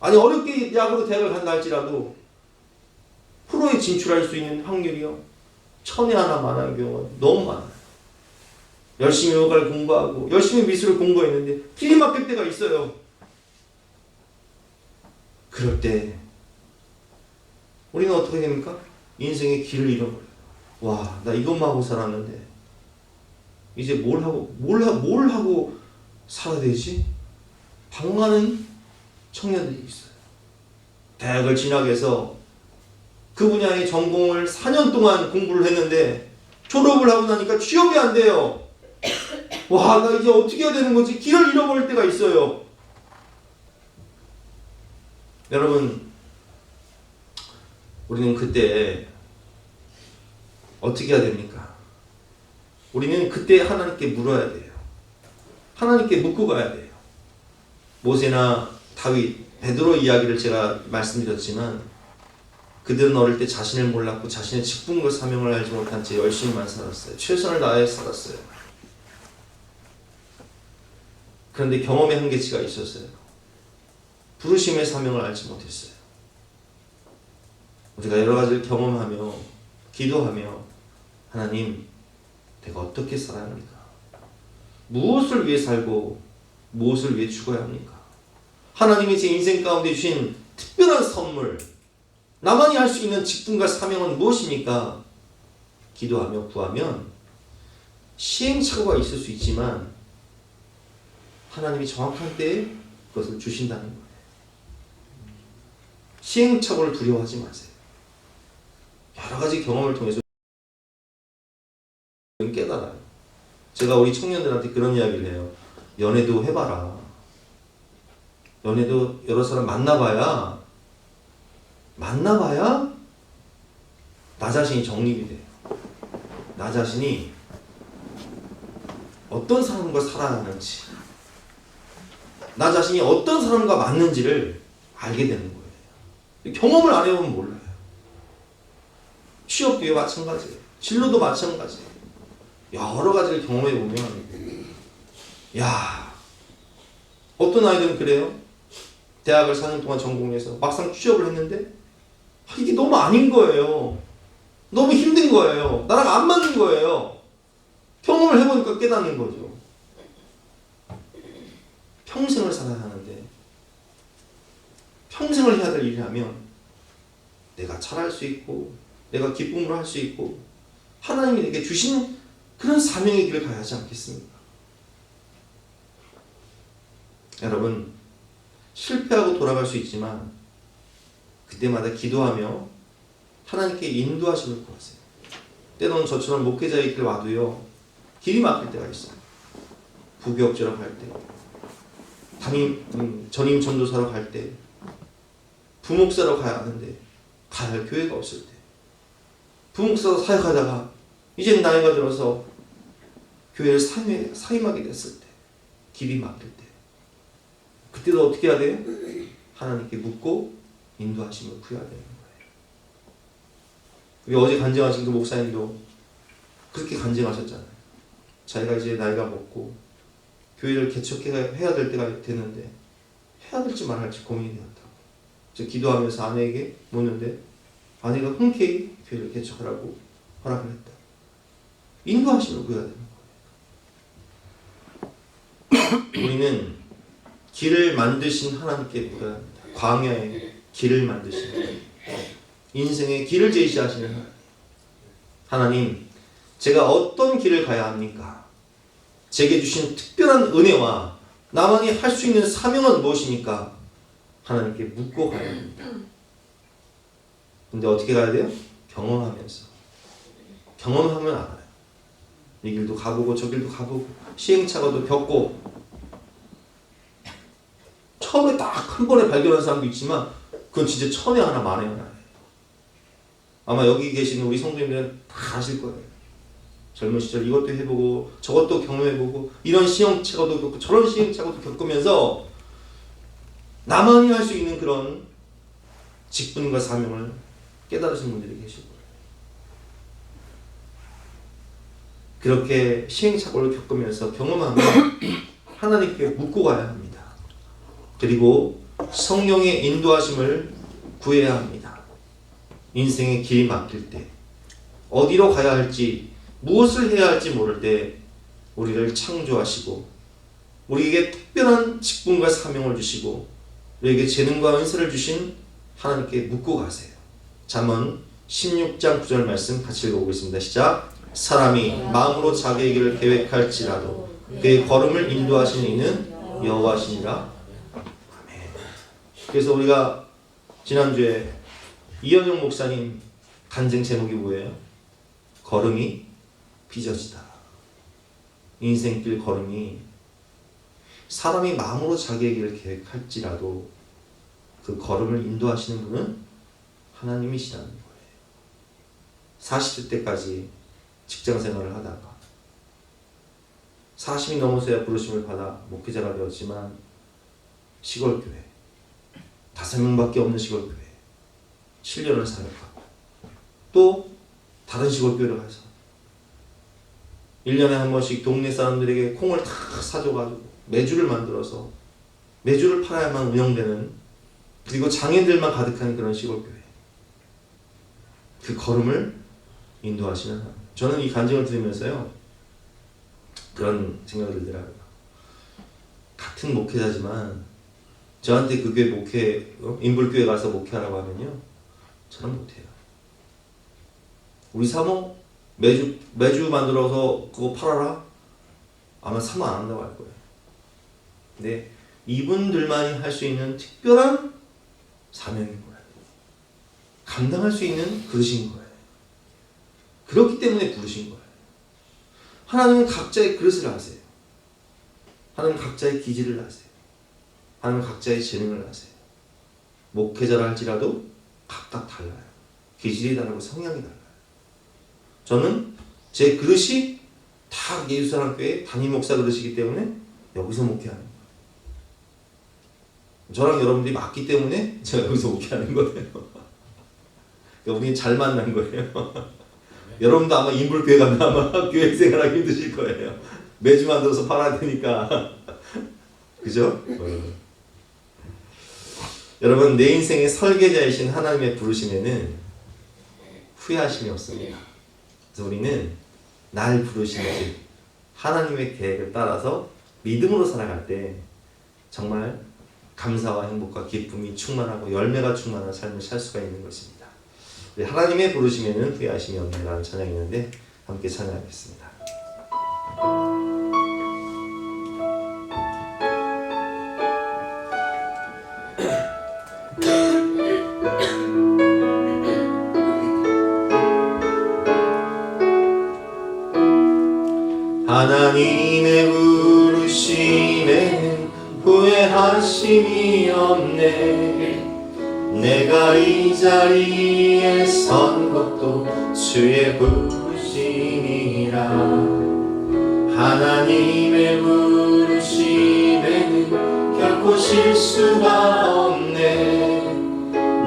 아니, 어렵게 야구로 대학을 간다 할지라도 프로에 진출할 수 있는 확률이요, 천에 하나 만한 경우가 너무 많아요. 열심히 음악을 공부하고 열심히 미술을 공부했는데 길이 막힐 때가 있어요. 그럴 때 우리는 어떻게 됩니까? 인생의 길을 잃어버려요. 와, 나 이것만 하고 살았는데 이제 뭘 하고 살아야 되지? 방황하는 청년들이 있어요. 대학을 진학해서 해서 그 분야의 전공을 4년 동안 공부를 했는데 졸업을 하고 나니까 취업이 안 돼요. 와, 나 이제 어떻게 해야 되는 거지? 길을 잃어버릴 때가 있어요. 여러분, 우리는 그때 어떻게 해야 됩니까? 우리는 그때 하나님께 물어야 돼요. 하나님께 묻고 가야 돼요. 모세나 다윗, 베드로 이야기를 제가 말씀드렸지만 그들은 어릴 때 자신을 몰랐고 자신의 직분과 사명을 알지 못한 채 열심히만 살았어요. 최선을 다해 살았어요. 그런데 경험의 한계치가 있었어요. 부르심의 사명을 알지 못했어요. 우리가 여러 가지를 경험하며 기도하며 하나님, 내가 어떻게 살아야 합니까? 무엇을 위해 살고 무엇을 위해 죽어야 합니까? 하나님이 제 인생 가운데 주신 특별한 선물, 나만이 할 수 있는 직분과 사명은 무엇입니까? 기도하며 구하면 시행착오가 있을 수 있지만 하나님이 정확한 때에 그것을 주신다는 거예요. 시행착오를 두려워하지 마세요. 여러 가지 경험을 통해서 깨달아요. 제가 우리 청년들한테 그런 이야기를 해요. 연애도 해봐라. 연애도 여러 사람 만나봐야 나 자신이 정립이 돼요. 나 자신이 어떤 사람과 살아야 하는지, 나 자신이 어떤 사람과 맞는지를 알게 되는 거예요. 경험을 안 해보면 몰라요. 취업도 마찬가지예요. 진로도 마찬가지예요. 여러 가지를 경험해보면, 야, 어떤 아이들은 그래요. 대학을 4년 동안 전공해서 막상 취업을 했는데 이게 너무 아닌 거예요. 너무 힘든 거예요. 나랑 안 맞는 거예요. 경험을 해보니까 깨닫는 거죠. 평생을 살아야 하는데 평생을 해야 될 일이라면 내가 잘할 수 있고 내가 기쁨으로 할 수 있고 하나님이 내게 주신 그런 사명의 길을 가야 하지 않겠습니까? 여러분, 실패하고 돌아갈 수 있지만 그때마다 기도하며 하나님께 인도하심을 구하세요. 때로는 저처럼 목회자의 길 와도요, 길이 막힐 때가 있어요. 부교역자로 갈 때, 전임 전도사로 갈 때, 부목사로 가야 하는데 가야 할 교회가 없을 때, 부목사로 사역하다가 이제 나이가 들어서 교회를 사임하게 됐을 때, 길이 막힐 때, 그때도 어떻게 해야 돼요? 하나님께 묻고 인도하심을 구해야 되는 거예요. 우리 어제 간증하신 그 목사님도 그렇게 간증하셨잖아요. 자기가 이제 나이가 먹고 교회를 개척해야 될 때가 됐는데 해야 될지 말할지 고민이 되었다고. 그래서 기도하면서 아내에게 묻는데 아내가 흔쾌히 교회를 개척하라고 허락을 했다. 인도하심을 구해야 되는 거예요. 우리는 길을 만드신 하나님께 물어야 합니다. 광야에 길을 만드신 인생의 길을 제시하시는 하나님, 제가 어떤 길을 가야 합니까? 제게 주신 특별한 은혜와 나만이 할 수 있는 사명은 무엇입니까? 하나님께 묻고 가야 합니다. 근데 어떻게 가야 돼요? 경험하면서. 경험하면 알아요. 이 길도 가보고 저 길도 가보고 시행착오도 겪고 처음에 딱 한 번에 발견한 사람도 있지만 그건 진짜 천에 하나 만에 하나예요. 아마 여기 계신 우리 성도님들은 다 아실 거예요. 젊은 시절 이것도 해보고 저것도 경험해보고 이런 시행착오도 겪고 저런 시행착오도 겪으면서 나만이 할 수 있는 그런 직분과 사명을 깨달으신 분들이 계실 거예요. 그렇게 시행착오를 겪으면서 경험하면 하나님께 묻고 가야 합니다. 그리고 성령의 인도하심을 구해야 합니다. 인생의 길이 막힐 때, 어디로 가야 할지, 무엇을 해야 할지 모를 때 우리를 창조하시고 우리에게 특별한 직분과 사명을 주시고 우리에게 재능과 은사를 주신 하나님께 묻고 가세요. 잠언 16장 9절 말씀 같이 읽어보겠습니다. 시작. 사람이 마음으로 자기의 길을 계획할지라도 그의 걸음을 인도하시는 이는 여호와시니라. 아멘. 그래서 우리가 지난주에 이현영 목사님 간증 제목이 뭐예요? 걸음이 빚어지다. 인생길 걸음이 사람이 마음으로 자기의 길을 계획할지라도 그 걸음을 인도하시는 분은 하나님이시라는 거예요. 40대 때까지 직장 생활을 하다가 40이 넘어서야 부르심을 받아 목회자가 되었지만 시골교회 5명밖에 없는 시골교회 7년을 사역하고 또 다른 시골교회를 가서 1년에 한 번씩 동네 사람들에게 콩을 다 사줘가지고 매주를 만들어서 매주를 팔아야만 운영되는, 그리고 장애인들만 가득한 그런 시골교회. 그 걸음을 인도하시는 하나님. 저는 이 간증을 들으면서요 그런 생각이 들더라고요. 같은 목회자지만 저한테 그 교회 인불교회 가서 목회하라고 하면요 저는 못해요. 우리 사모 매주 만들어서 그거 팔아라? 아마 사모 안 한다고 할 거예요. 근데 이분들만이 할 수 있는 특별한 사명인 거예요. 감당할 수 있는 그릇인 거예요. 그렇기 때문에 부르신 거예요. 하나님은 각자의 그릇을 아세요. 하나님은 각자의 기질을 아세요. 하나님은 각자의 재능을 아세요. 목회자라 할지라도 각각 달라요. 기질이 다르고 성향이 달라요. 저는 제 그릇이 다 예수사랑교회 담임 목사 그릇이기 때문에 여기서 목회하는 거예요. 저랑 여러분들이 맞기 때문에 제가 여기서 목회하는 거예요. 우리는 잘 만난 거예요. 여러분도 아마 인불교회 가면 아마 교회 생활하기 힘드실 거예요. 매주 만들어서 팔아야 되니까. 그죠? 여러분, 내 인생의 설계자이신 하나님의 부르심에는 후회하심이 없습니다. 그래서 우리는 날 부르신 길, 하나님의 계획을 따라서 믿음으로 살아갈 때 정말 감사와 행복과 기쁨이 충만하고 열매가 충만한 삶을 살 수가 있는 것입니다. 하나님의 부르심에는 후회하심이 없네라는 찬양이 있는데 함께 찬양하겠습니다. 하나님의 부르심에는 후회하심이 없네. 내가 이 자리에 선 것도 주의 부르심이라. 하나님의 부르심에는 결코 실수가 없네.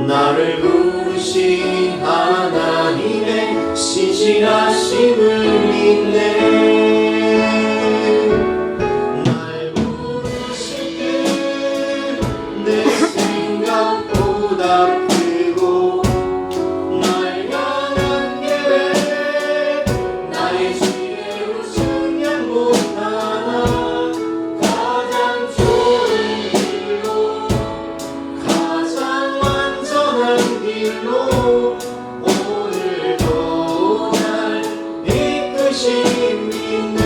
나를 부르신 하나님의 신실하심을 믿네. 오늘도 날 이끄 부르심인데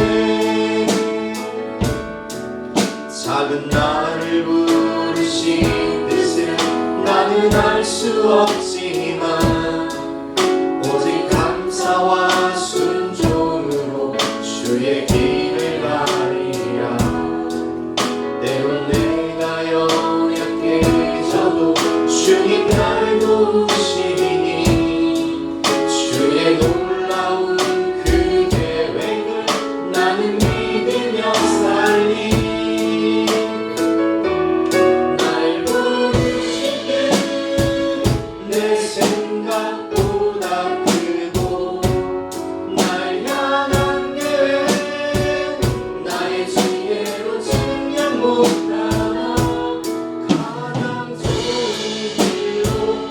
작은 나를 부르신 뜻을 나는 알 수 없지만 오직 감사와 순종으로 주의 길을 가리라. 때론 내가 연약해져도 주님 날 도우시니 주의 놀라운 그 계획을 나는 믿으며 살리. 날 부르신 내 생각보다 크고 날 향한 계획 나의 지혜로 증명 못하나 가장 좋은 길로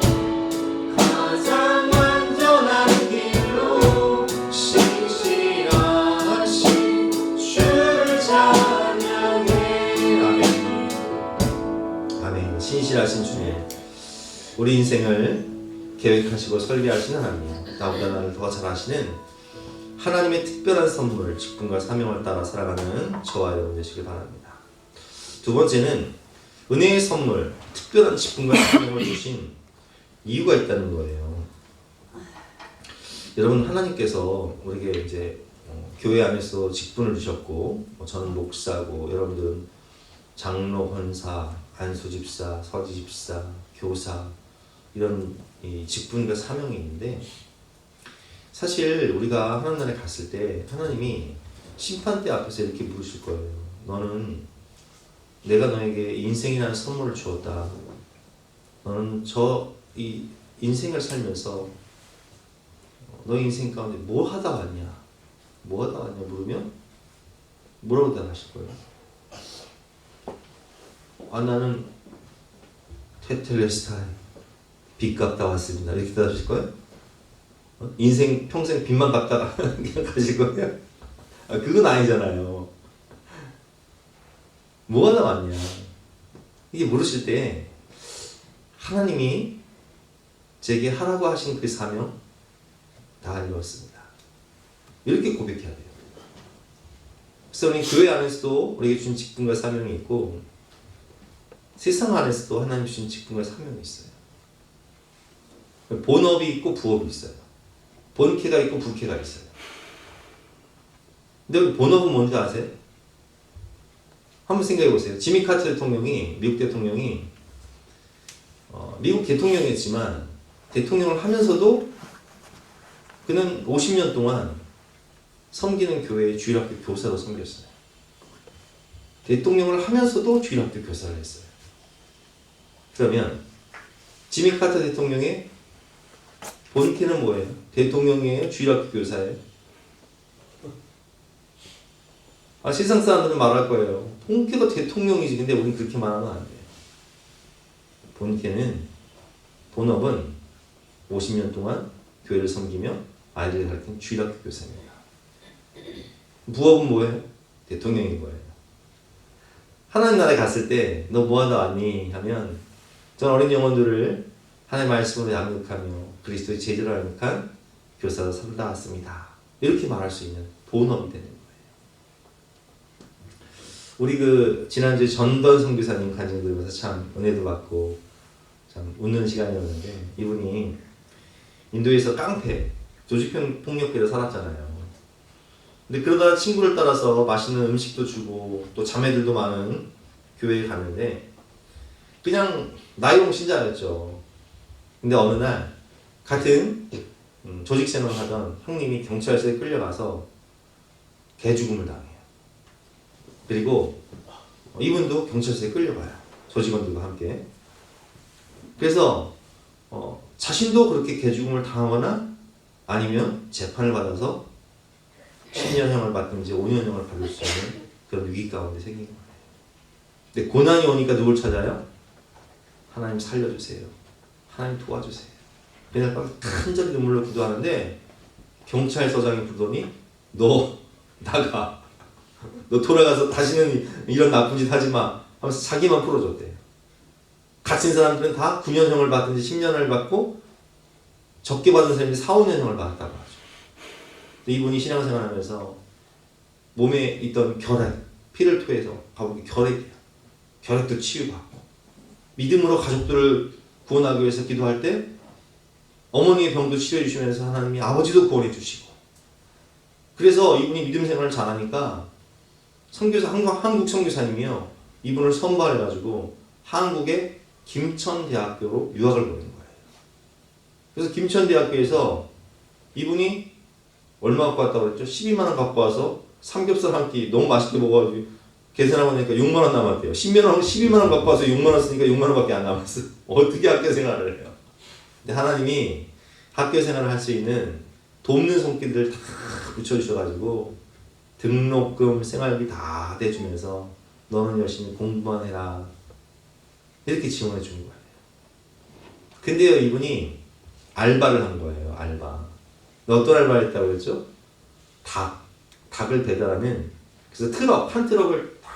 가장 안전한 길로 신실하신 주를 찬양해. 아멘. 아멘. 신실하신 주님, 우리 인생을 계획하시고 설계하시는 하나님, 나보다 나를 더 잘 아시는 하나님의 특별한 선물, 직분과 사명을 따라 살아가는 저와 여러분 되시길 바랍니다. 두 번째는 은혜의 선물, 특별한 직분과 사명을 주신 이유가 있다는 거예요. 여러분, 하나님께서 우리에게 이제 교회 안에서 직분을 주셨고, 저는 목사고, 여러분들은 장로, 권사, 안수집사, 서지집사, 교사, 이런 이 직분과 사명이 있는데, 사실 우리가 하나님 나라에 갔을 때 하나님이 심판대 앞에서 이렇게 물으실 거예요. 너는 내가 너에게 인생이라는 선물을 주었다. 너는 이 인생을 살면서 너의 인생 가운데 뭐 하다 왔냐? 뭐 하다 왔냐 물으면 뭐라고 대답하실 거예요? 나는 테텔레스타이 빚 갚다 왔습니다. 이렇게 대답하실 거예요? 인생 평생 빚만 갚다가 그냥 가실 거예요? 그건 아니잖아요. 뭐 하다 왔냐? 이게 물으실 때 하나님이 제게 하라고 하신 그 사명 다 이루었습니다. 이렇게 고백해야 돼요. 그래서 우리 교회 안에서도 우리에게 주신 직분과 사명이 있고, 세상 안에서도 하나님 주신 직분과 사명이 있어요. 본업이 있고 부업이 있어요. 본캐가 있고 부캐가 있어요. 근데 우리 본업은 뭔지 아세요? 한번 생각해 보세요. 지미 카터 대통령이, 미국 대통령이 미국 대통령이었지만 대통령을 하면서도 그는 50년 동안 섬기는 교회의 주일학교 교사로 섬겼어요. 대통령을 하면서도 주일학교 교사를 했어요. 그러면 지미 카터 대통령의 본캐는 뭐예요? 대통령이에요? 주일학교 교사예요? 세상 사람들은 말할 거예요. 본캐가 대통령이지. 근데 우리는 그렇게 말하면 안 돼요. 본업은 50년 동안 교회를 섬기며 아이들을 가르친 주일학교 교사입니다. 부업은 뭐예요? 대통령인 거예요. 하나님 나라에 갔을 때 너 뭐하다 왔니? 하면 전 어린 영혼들을 하나님의 말씀으로 양육하며 그리스도의 제자로 양육한 교사로 삼다 왔습니다. 이렇게 말할 수 있는 본업이 되는 거예요. 우리 지난주에 전던 선교사님 간증 들으면서 참 은혜도 받고 참 웃는 시간이었는데, 이분이 인도에서 깡패, 조직폭력배로 살았잖아요. 근데 그러다가 친구를 따라서 맛있는 음식도 주고 또 자매들도 많은 교회에 갔는데 그냥 나이롱 신자였죠. 근데 어느 날 같은 조직생활을 하던 형님이 경찰서에 끌려가서 개죽음을 당해요. 그리고 이분도 경찰서에 끌려가요. 조직원들과 함께. 그래서 자신도 그렇게 개죽음을 당하거나 아니면 재판을 받아서 10년형을 받든지 5년형을 받을 수 있는 그런 위기 가운데 생긴 거예요. 근데 고난이 오니까 누굴 찾아요? 하나님 살려주세요. 하나님 도와주세요. 그날 밤 간절히 눈물로 기도하는데 경찰서장이 부르더니 너 나가. 너 돌아가서 다시는 이런 나쁜 짓 하지 마 하면서 자기만 풀어줬대요. 갇힌 사람들은 다 9년형을 받든지 10년을 받고 적게 받은 사람이 4, 5년형을 받았다고 하죠. 이분이 신앙생활하면서 몸에 있던 결핵, 피를 토해서 가보니 결핵이에요. 결핵도 치유받고 믿음으로 가족들을 구원하기 위해서 기도할 때 어머니의 병도 치료해 주시면서 하나님이 아버지도 구원해 주시고, 그래서 이분이 믿음 생활을 잘하니까 선교사, 한국 선교사님이요, 이분을 선발해가지고 한국의 김천대학교로 유학을 보낸 거예요. 그래서 김천대학교에서 이분이 얼마 갖고 왔다고 그랬죠? 12만 원 갖고 와서 삼겹살 한 끼 너무 맛있게 먹어가지고 계산하고 나니까 6만 원 남았대요. 12만 원 갖고 와서 6만 원 쓰니까 6만 원밖에 안 남았어. 어떻게 학교 생활을 해요? 근데 하나님이 학교 생활을 할 수 있는 돕는 손길들을 다 붙여주셔가지고 등록금, 생활비 다 대주면서 너는 열심히 공부만 해라, 이렇게 지원해 주는 거예요. 근데요, 이분이 알바를 한 거예요. 알바. 어떤 알바를 했다고 그랬죠? 닭을 배달하는, 그래서 한 트럭을 딱,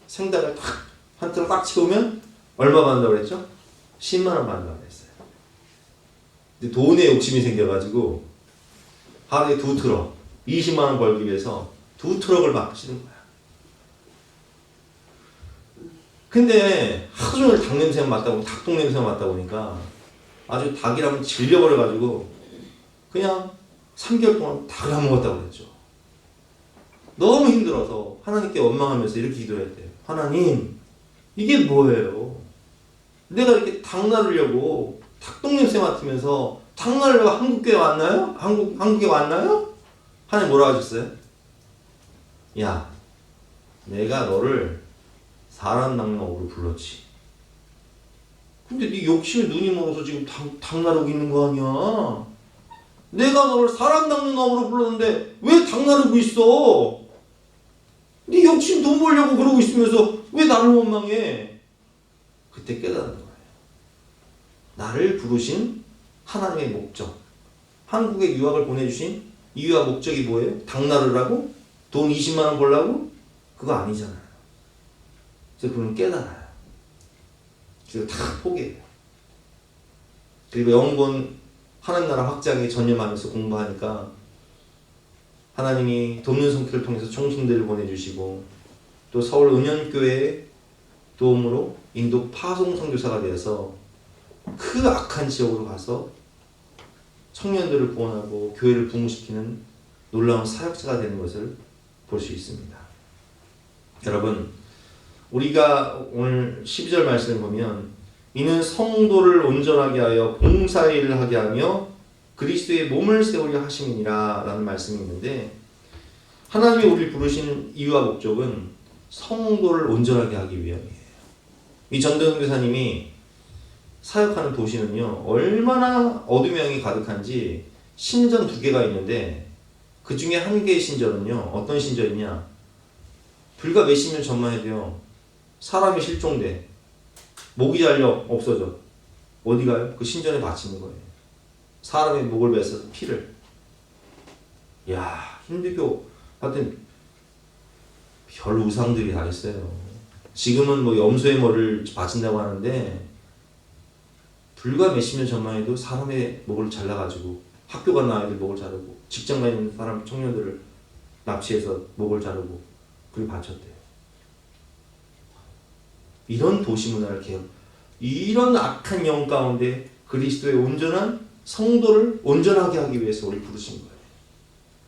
생닭을 한 트럭 딱 채우면 얼마 받는다고 그랬죠? 10만 원 받는다고 그랬어요. 근데 돈에 욕심이 생겨가지고 하루에 2트럭, 20만 원 벌기 위해서 2트럭을 막 치는 거야. 근데 하루 종일 닭 냄새가 맡다 보니까, 닭똥 냄새가 맡다 보니까 아주 닭이라면 질려버려가지고 그냥 3개월 동안 닭을 안 먹었다고 그랬죠. 너무 힘들어서 하나님께 원망하면서 이렇게 기도했대요. 하나님, 이게 뭐예요? 내가 이렇게 닭 나르려고 닭똥 냄새 맡으면서 닭 나르려고 한국에 왔나요? 한국에 왔나요? 하나님 뭐라 하셨어요? 야, 내가 너를 사람 낚는 업으로 불렀지. 근데 네 욕심에 눈이 멀어서 지금 닭 나르고 있는 거 아니야? 내가 너를 사람 낚는 업으로 불렀는데 왜 닭 나르고 있어? 네 욕심 돈 벌려고 그러고 있으면서 왜 나를 원망해? 그때 깨달은 거예요. 나를 부르신 하나님의 목적, 한국에 유학을 보내주신 이 유학 목적이 뭐예요? 닭 나르라고? 돈 20만 원 벌라고? 그거 아니잖아요. 그래서 그는 깨달아요. 그래서 다 포기해요. 그리고 영권 하나님 나라 확장에 전념하면서 공부하니까 하나님이 돕는 손길을 통해서 총신들을 보내주시고, 또 서울 은연교회의 도움으로 인도 파송 선교사가 되어서 그 악한 지역으로 가서 청년들을 구원하고 교회를 부흥시키는 놀라운 사역자가 되는 것을 볼 수 있습니다. 여러분, 우리가 오늘 12절 말씀을 보면 이는 성도를 온전하게 하여 봉사일을 하게 하며 그리스도의 몸을 세우려 하심이니라 라는 말씀이 있는데, 하나님이 우리를 부르신 이유와 목적은 성도를 온전하게 하기 위함이에요. 이 전도연 교사님이 사역하는 도시는요, 얼마나 어둠의 영이 가득한지 신전 2개가 있는데, 그 중에 한 개의 신전은요, 어떤 신전이냐, 불과 몇십 년 전만 해도요, 사람이 실종돼 목이 잘려 없어져. 어디 가요? 그 신전에 바치는 거예요. 사람의 목을 베서 피를. 야, 힌두교 하여튼 별 우상들이 다 있어요. 지금은 뭐 염소의 머리를 바친다고 하는데, 불과 몇십 년 전만 해도 사람의 목을 잘라가지고 학교 가는 아이들 목을 자르고 직장 다니는 사람 청년들을 납치해서 목을 자르고 그렇게 바쳤대요. 이런 도시 문화를 개혁, 이런 악한 영 가운데 그리스도의 온전한 성도를 온전하게 하기 위해서 우리 부르신 거예요.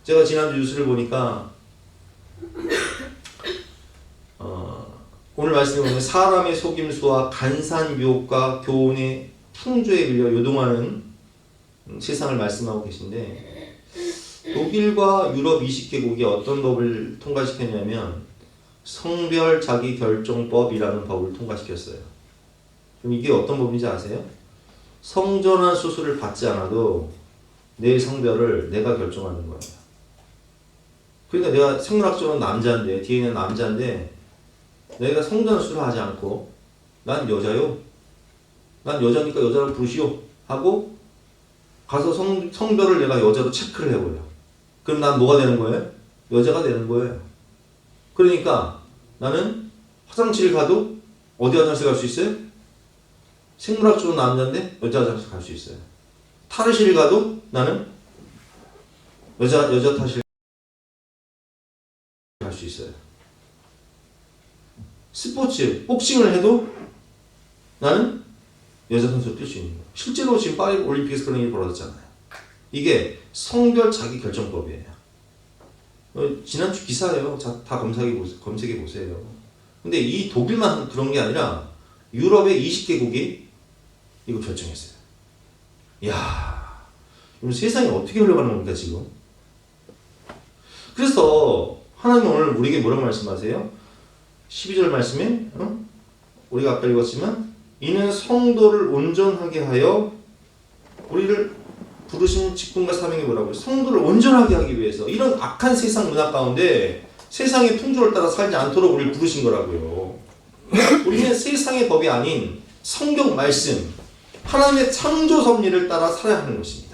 제가 지난주 뉴스를 보니까 오늘 말씀에 보면 사람의 속임수와 간산 유혹과 교훈의 풍조에 밀려 요동하는 세상을 말씀하고 계신데, 독일과 유럽 20개국이 어떤 법을 통과시켰냐면 성별 자기결정법이라는 법을 통과시켰어요. 그럼 이게 어떤 법인지 아세요? 성전환 수술을 받지 않아도 내 성별을 내가 결정하는 거예요. 그러니까 내가 생물학적으로 남자인데, DNA는 남자인데, 내가 성전환 수술을 하지 않고 난 여자요, 난 여자니까 여자를 부르시오 하고 가서 성별을 내가 여자로 체크를 해버려. 그럼 난 뭐가 되는 거예요? 여자가 되는 거예요. 그러니까 나는 화장실 가도 어디 화장실 갈 수 있어요? 생물학적으로 남자인데 여자 화장실 갈 수 있어요. 탈의실 가도 나는 여자 탓을 할 수 있어요. 스포츠, 복싱을 해도 나는 여자 선수로 뛸 수 있는 거예요. 실제로 지금 파리 올림픽에서 그런 일이 벌어졌잖아요. 이게 성별 자기 결정법이에요. 지난주 기사예요. 다 검색해 보세요. 근데 이 독일만 그런 게 아니라 유럽의 20개국이 이거 결정했어요. 이야, 세상이 어떻게 흘러가는 겁니까 지금? 그래서 하나님은 오늘 우리에게 뭐라고 말씀하세요? 12절 말씀에 우리가 아까 읽었지만 이는 성도를 온전하게 하여 우리를 부르신 직분과 사명이 뭐라고요? 성도를 온전하게 하기 위해서 이런 악한 세상 문화 가운데 세상의 풍조를 따라 살지 않도록 우리를 부르신 거라고요. 우리는 세상의 법이 아닌 성경 말씀, 하나님의 창조 섭리를 따라 살아야 하는 것입니다.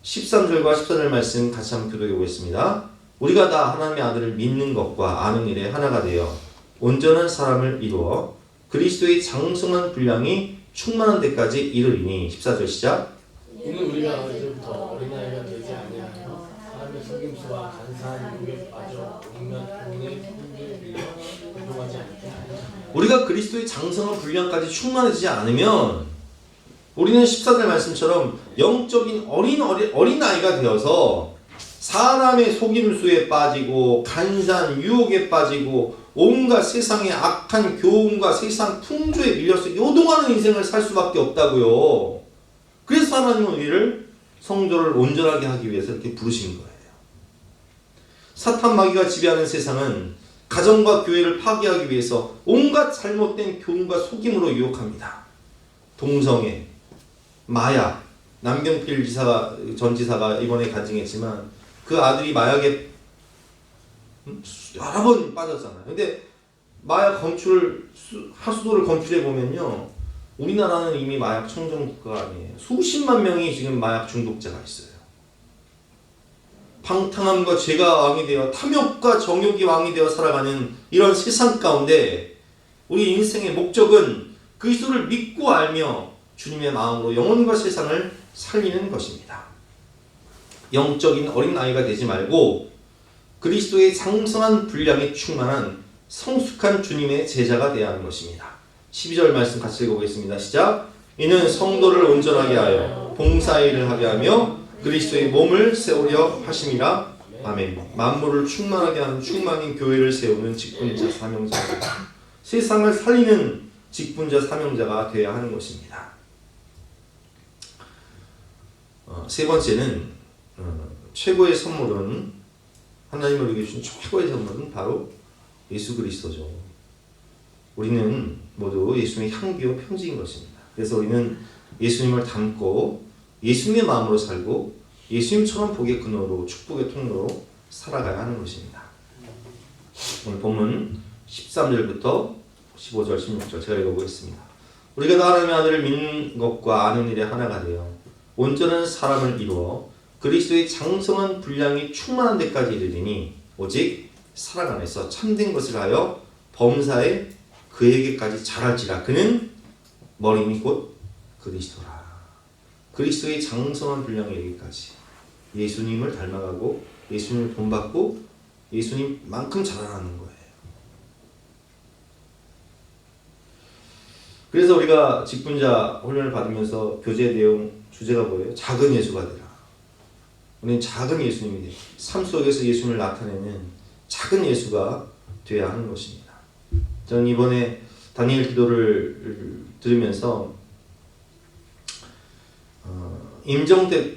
13절과 14절 말씀 같이 한번 교독해 보겠습니다. 우리가 다 하나님의 아들을 믿는 것과 아는 일에 하나가 되어 온전한 사람을 이루어 그리스도의 장성한 분량이 충만한 데까지 이르리니 14절 시작. 이는 우리가 어제부터 어린아이가 되지 아니하여 사람의 속임수와 간사한 유혹에 빠져 온갖 교훈의 풍조에 밀려 유동하지 않게 하여 우리가 그리스도의 장성한 분량까지 충만해지지 않으면 우리는 14절 말씀처럼 영적인 어린아이가 되어서 사람의 속임수에 빠지고 간사한 유혹에 빠지고 온갖 세상의 악한 교훈과 세상 풍조에 밀려서 요동하는 인생을 살 수밖에 없다고요. 그래서 하나님은 우리를 성도를 온전하게 하기 위해서 이렇게 부르신 거예요. 사탄 마귀가 지배하는 세상은 가정과 교회를 파괴하기 위해서 온갖 잘못된 교훈과 속임으로 유혹합니다. 동성애, 마약, 남경필 전 지사가 이번에 간증했지만 그 아들이 마약에 여러 번 빠졌잖아요. 근데 마약 하수도를 검출해 보면요, 우리나라는 이미 마약 청정 국가가 아니에요. 수십만 명이 지금 마약 중독자가 있어요. 방탕함과 죄가 왕이 되어 탐욕과 정욕이 왕이 되어 살아가는 이런 세상 가운데 우리 인생의 목적은 그리스도를 믿고 알며 주님의 마음으로 영혼과 세상을 살리는 것입니다. 영적인 어린아이가 되지 말고 그리스도의 장성한 분량이 충만한 성숙한 주님의 제자가 되어야 하는 것입니다. 12절 말씀 같이 읽어보겠습니다. 시작. 이는 성도를 온전하게 하여 봉사일을 하게 하며 그리스도의 몸을 세우려 하심이라. 아멘. 만물을 충만하게 하는 충만인 교회를 세우는 직분자 사명자가, 세상을 살리는 직분자 사명자가 되어야 하는 것입니다. 세 번째는 최고의 선물은, 하나님이 우리에게 주신 최고의 선물은 바로 예수 그리스도죠. 우리는 모두 예수님의 향기와 편지인 것입니다. 그래서 우리는 예수님을 닮고 예수님의 마음으로 살고 예수님처럼 복의 근원으로 축복의 통로로 살아가야 하는 것입니다. 오늘 본문 13절부터 15절, 16절 제가 읽어보겠습니다. 우리가 다 하나님의 아들을 믿는 것과 아는 일에 하나가 되어 온전한 사람을 이루어 그리스도의 장성한 분량이 충만한 데까지 이르리니 오직 사랑 안에서 참된 것을 하여 범사에 그에게까지 자랄지라. 그는 머리니 곧 그리스도라. 그리스도의 장성한 분량에 이르기까지 예수님을 닮아가고 예수님을 본받고 예수님만큼 자라나는 거예요. 그래서 우리가 직분자 훈련을 받으면서 교제 내용 주제가 뭐예요? 작은 예수가 되라. 우리는 작은 예수님이 돼요. 삶 속에서 예수님을 나타내는 작은 예수가 되어야 하는 것입니다. 저는 이번에 다니엘 기도를 들으면서 임정대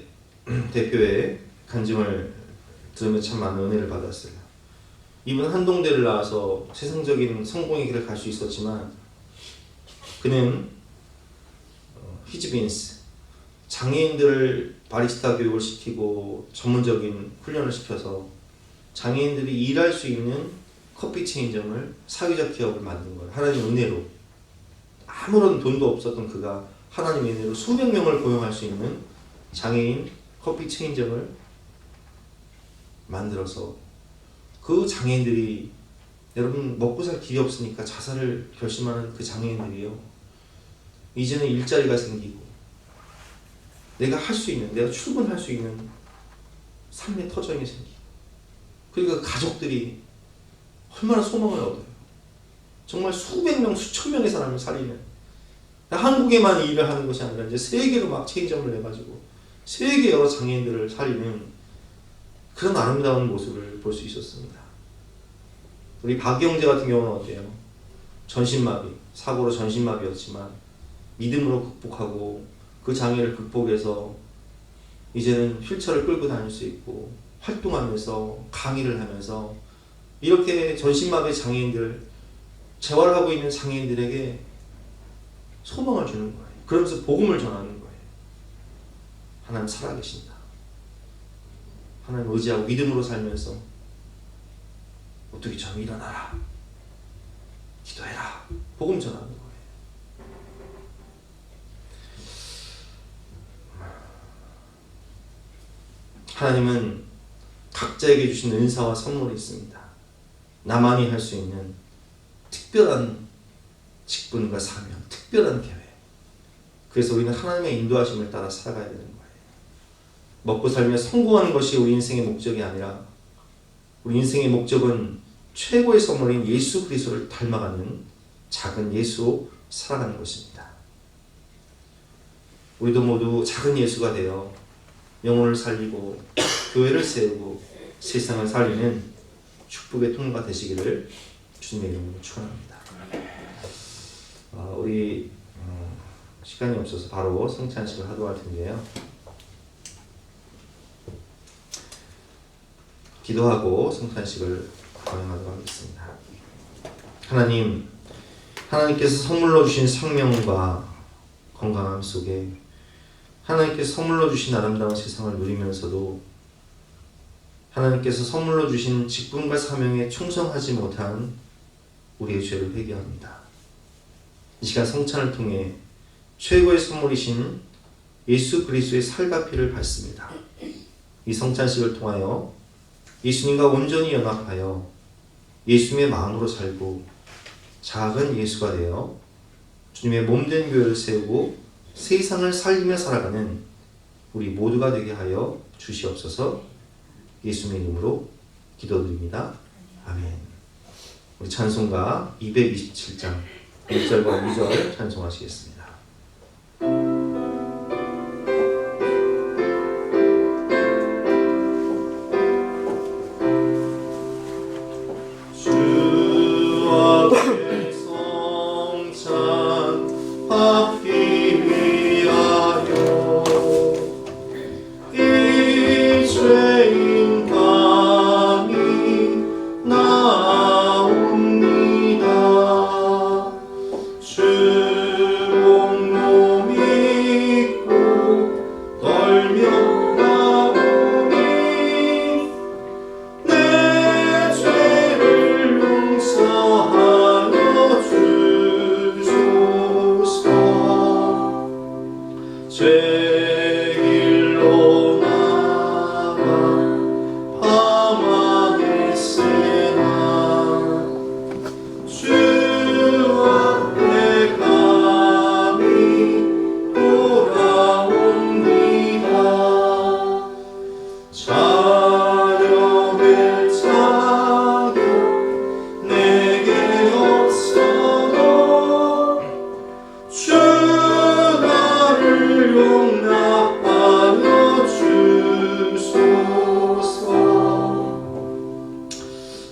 대표의 간증을 들으면서 참 많은 은혜를 받았어요. 이분 한동대를 나와서 세상적인 성공의 길을 갈 수 있었지만 그는 히즈빈스 장애인들을 바리스타 교육을 시키고 전문적인 훈련을 시켜서 장애인들이 일할 수 있는 커피 체인점을 사회적 기업을 만든 거예요. 하나님의 은혜로. 아무런 돈도 없었던 그가 하나님의 은혜로 수백 명을 고용할 수 있는 장애인 커피 체인점을 만들어서 그 장애인들이, 여러분 먹고 살 길이 없으니까 자살을 결심하는 그 장애인들이요, 이제는 일자리가 생기고 내가 할 수 있는, 내가 출근할 수 있는 삶의 터전이 생기고, 그러니까 가족들이 얼마나 소망을 얻어요. 정말 수백 명, 수천 명의 사람을 살리는, 한국에만 일을 하는 것이 아니라 이제 세계로 막 체인점을 내가지고 세계 여러 장애인들을 살리는 그런 아름다운 모습을 볼 수 있었습니다. 우리 박영재 같은 경우는 어때요? 전신마비, 사고로 전신마비였지만 믿음으로 극복하고 그 장애를 극복해서 이제는 휠체어를 끌고 다닐 수 있고 활동하면서 강의를 하면서 이렇게 전신마비 장애인들, 재활하고 있는 장애인들에게 소망을 주는 거예요. 그러면서 복음을 전하는 거예요. 하나님 살아계신다. 하나님 의지하고 믿음으로 살면서 어떻게 좀 일어나라, 기도해라, 복음 전하는 거예요. 하나님은 각자에게 주신 은사와 선물이 있습니다. 나만이 할 수 있는 특별한 직분과 사명, 특별한 계획. 그래서 우리는 하나님의 인도하심을 따라 살아가야 되는 거예요. 먹고 살며 성공하는 것이 우리 인생의 목적이 아니라 우리 인생의 목적은 최고의 선물인 예수 그리스도를 닮아가는 작은 예수로 살아가는 것입니다. 우리도 모두 작은 예수가 되어 영혼을 살리고 교회를 세우고 세상을 살리는 축복의 통로가 되시기를 주님의 이름으로 축원합니다. 우리 시간이 없어서 바로 성찬식을 하도록 할 텐데요. 기도하고 성찬식을 거행하도록 하겠습니다. 하나님께서 선물로 주신 생명과 건강함 속에 하나님께서 선물로 주신 아름다운 세상을 누리면서도 하나님께서 선물로 주신 직분과 사명에 충성하지 못한 우리의 죄를 회개합니다. 이 시간 성찬을 통해 최고의 선물이신 예수 그리스도의 살과 피를 받습니다. 이 성찬식을 통하여 예수님과 온전히 연합하여 예수님의 마음으로 살고 작은 예수가 되어 주님의 몸된 교회를 세우고 세상을 살리며 살아가는 우리 모두가 되게 하여 주시옵소서. 예수님의 이름으로 기도드립니다. 아멘. 우리 찬송가 227장 1절과 2절 찬송하시겠습니다.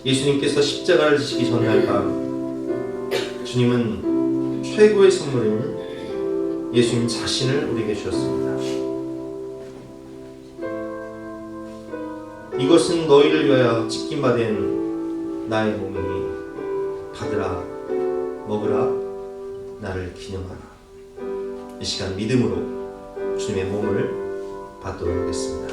예수님께서 십자가를 지시기 전날 밤 주님은 최고의 선물인 예수님 자신을 우리에게 주셨습니다. 이것은 너희를 위하여 찢김받은 나의 몸이니 받으라 먹으라 나를 기념하라. 이 시간 믿음으로 주님의 몸을 받도록 하겠습니다.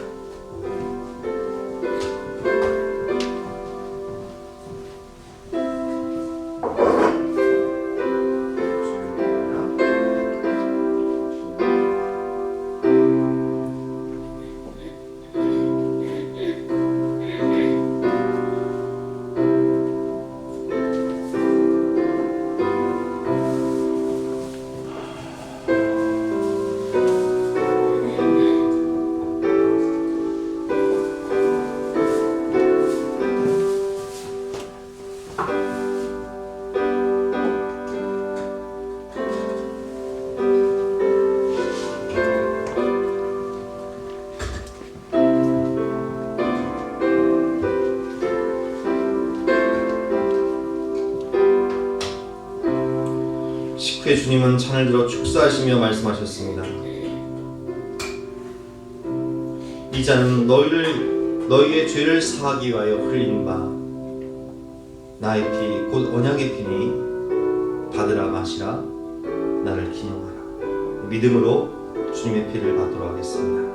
이렇게 주님은 잔을 들어 축사하시며 말씀하셨습니다. 이 잔은 너희의 죄를 사하기 위하여 흘린 바 나의 피 곧 언약의 피니 받으라 마시라 나를 기념하라. 믿음으로 주님의 피를 받도록 하겠습니다.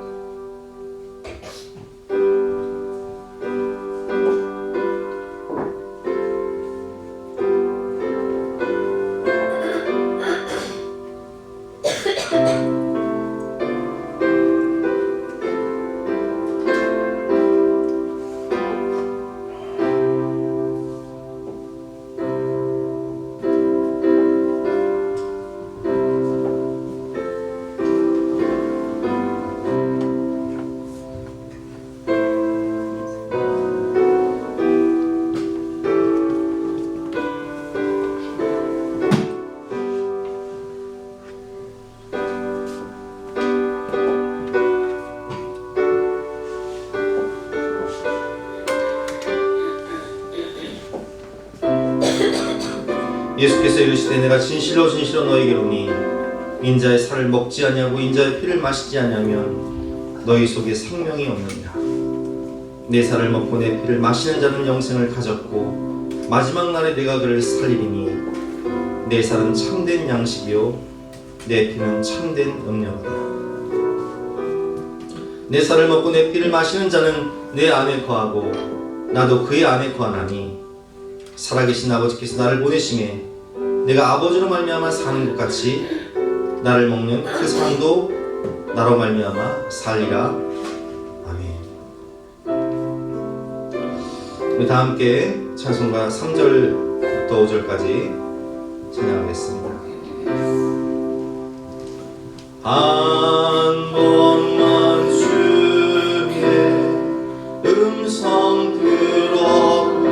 예수께서 이르시되 내가 진실로 너희에게로니 인자의 살을 먹지 아니하고 인자의 피를 마시지 아니하면 너희 속에 생명이 없느니라. 내 살을 먹고 내 피를 마시는 자는 영생을 가졌고 마지막 날에 내가 그를 살리리니 내 살은 참된 양식이요 내 피는 참된 음료로다. 내 살을 먹고 내 피를 마시는 자는 내 안에 거하고 나도 그의 안에 거하나니 살아계신 아버지께서 나를 보내심에 내가 아버지로 말미암아 사는 것 같이 나를 먹는 그 사람도 나로 말미암아 살리라. 아멘. 우리 다 함께 찬송가 3절부터 5절까지 찬양하겠습니다. 한 번만 주의 음성 들었고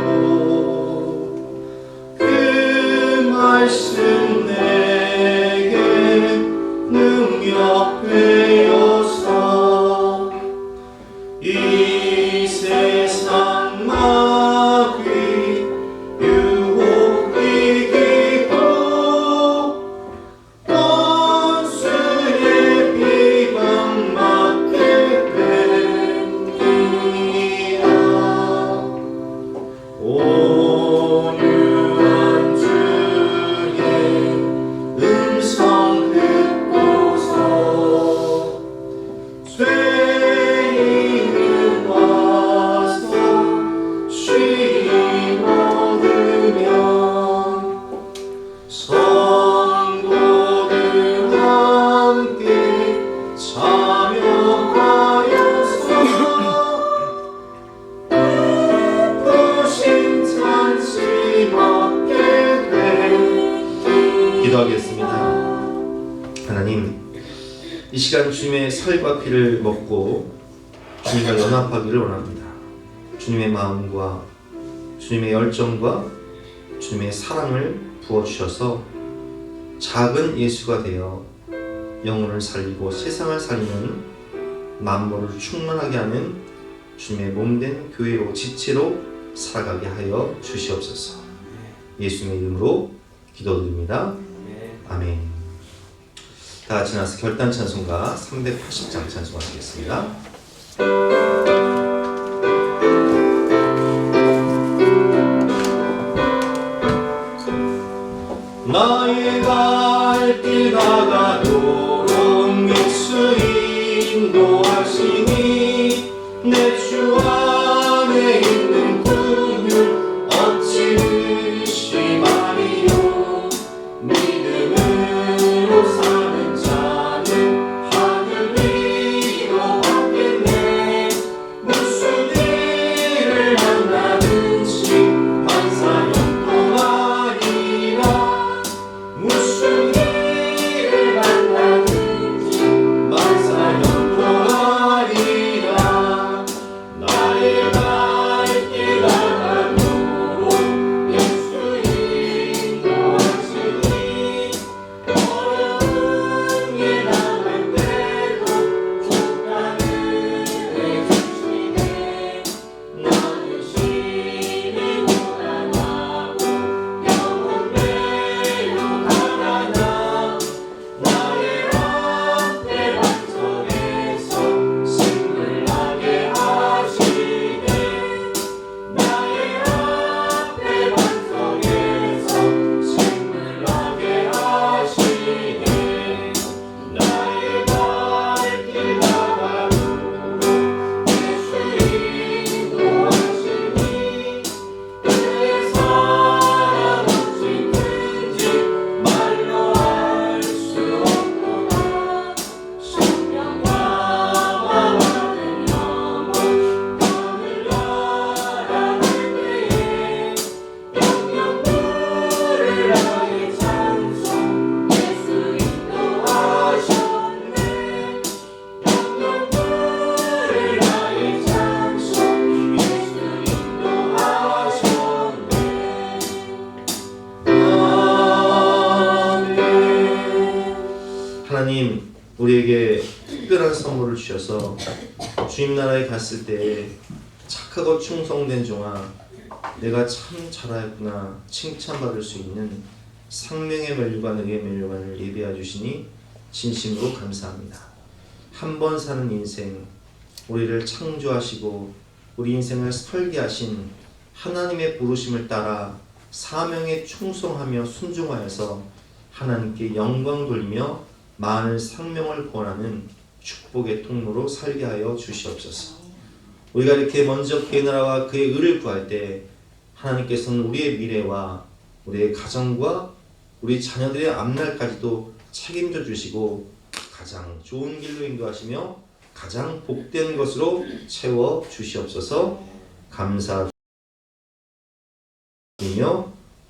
그 말씀 내게 능력 되어서 이 세상 마귀 유혹 이기고 원수의 비방 맞게 됩니다. 온유한 주의 음성 듣고서 죄인은 와서 쉼 얻으면 성도들 함께 참여하여서 부신 잔치 먹게 되 기도하겠습니다. 하나님, 이 시간 주님의 살과 피를 먹고 주님과 연합하기를 원합니다. 주님의 마음과 주님의 열정과 주님의 사랑을 부어주셔서 작은 예수가 되어 영혼을 살리고 세상을 살리는 만물을 충만하게 하는 주님의 몸된 교회로 지체로 살아가게 하여 주시옵소서. 예수님의 이름으로 기도드립니다. 아멘. 다 같이 나서 결단 찬송가 380장 찬송하시겠습니다. 나의 갈 길 다가도록 예수 인도하시니 내 주 안에 있는 긍휼 어찌 의심하리요. 믿음으로 사는 자는 하늘 위로 받겠네. 우리에게 특별한 선물을 주셔서 주님 나라에 갔을 때 착하고 충성된 종아 내가 참 잘하였구나 칭찬받을 수 있는 생명의 멸류관 의의 멸류관을 예비해 주시니 진심으로 감사합니다. 한 번 사는 인생 우리를 창조하시고 우리 인생을 설계하신 하나님의 부르심을 따라 사명에 충성하며 순종하여서 하나님께 영광 돌리며 많은 생명을 구원하는 축복의 통로로 살게 하여 주시옵소서. 우리가 이렇게 먼저 그의 나라와 그의 의를 구할 때 하나님께서는 우리의 미래와 우리의 가정과 우리 자녀들의 앞날까지도 책임져 주시고 가장 좋은 길로 인도하시며 가장 복된 것으로 채워 주시옵소서. 감사드리며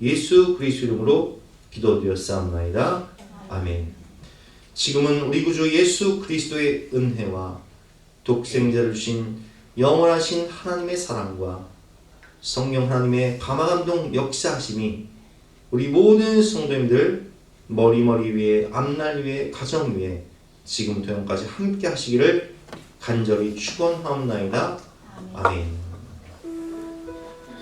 예수 그리스도 이름으로 기도드렸사옵나이다. 아멘. 지금은 우리 구주 예수 그리스도의 은혜와 독생자를 주신 영원하신 하나님의 사랑과 성령 하나님의 감화감동 역사하심이 우리 모든 성도님들 머리 위에 앞날 위에 가정 위에 지금부터 영까지 함께 하시기를 간절히 축원하옵나이다. 아멘.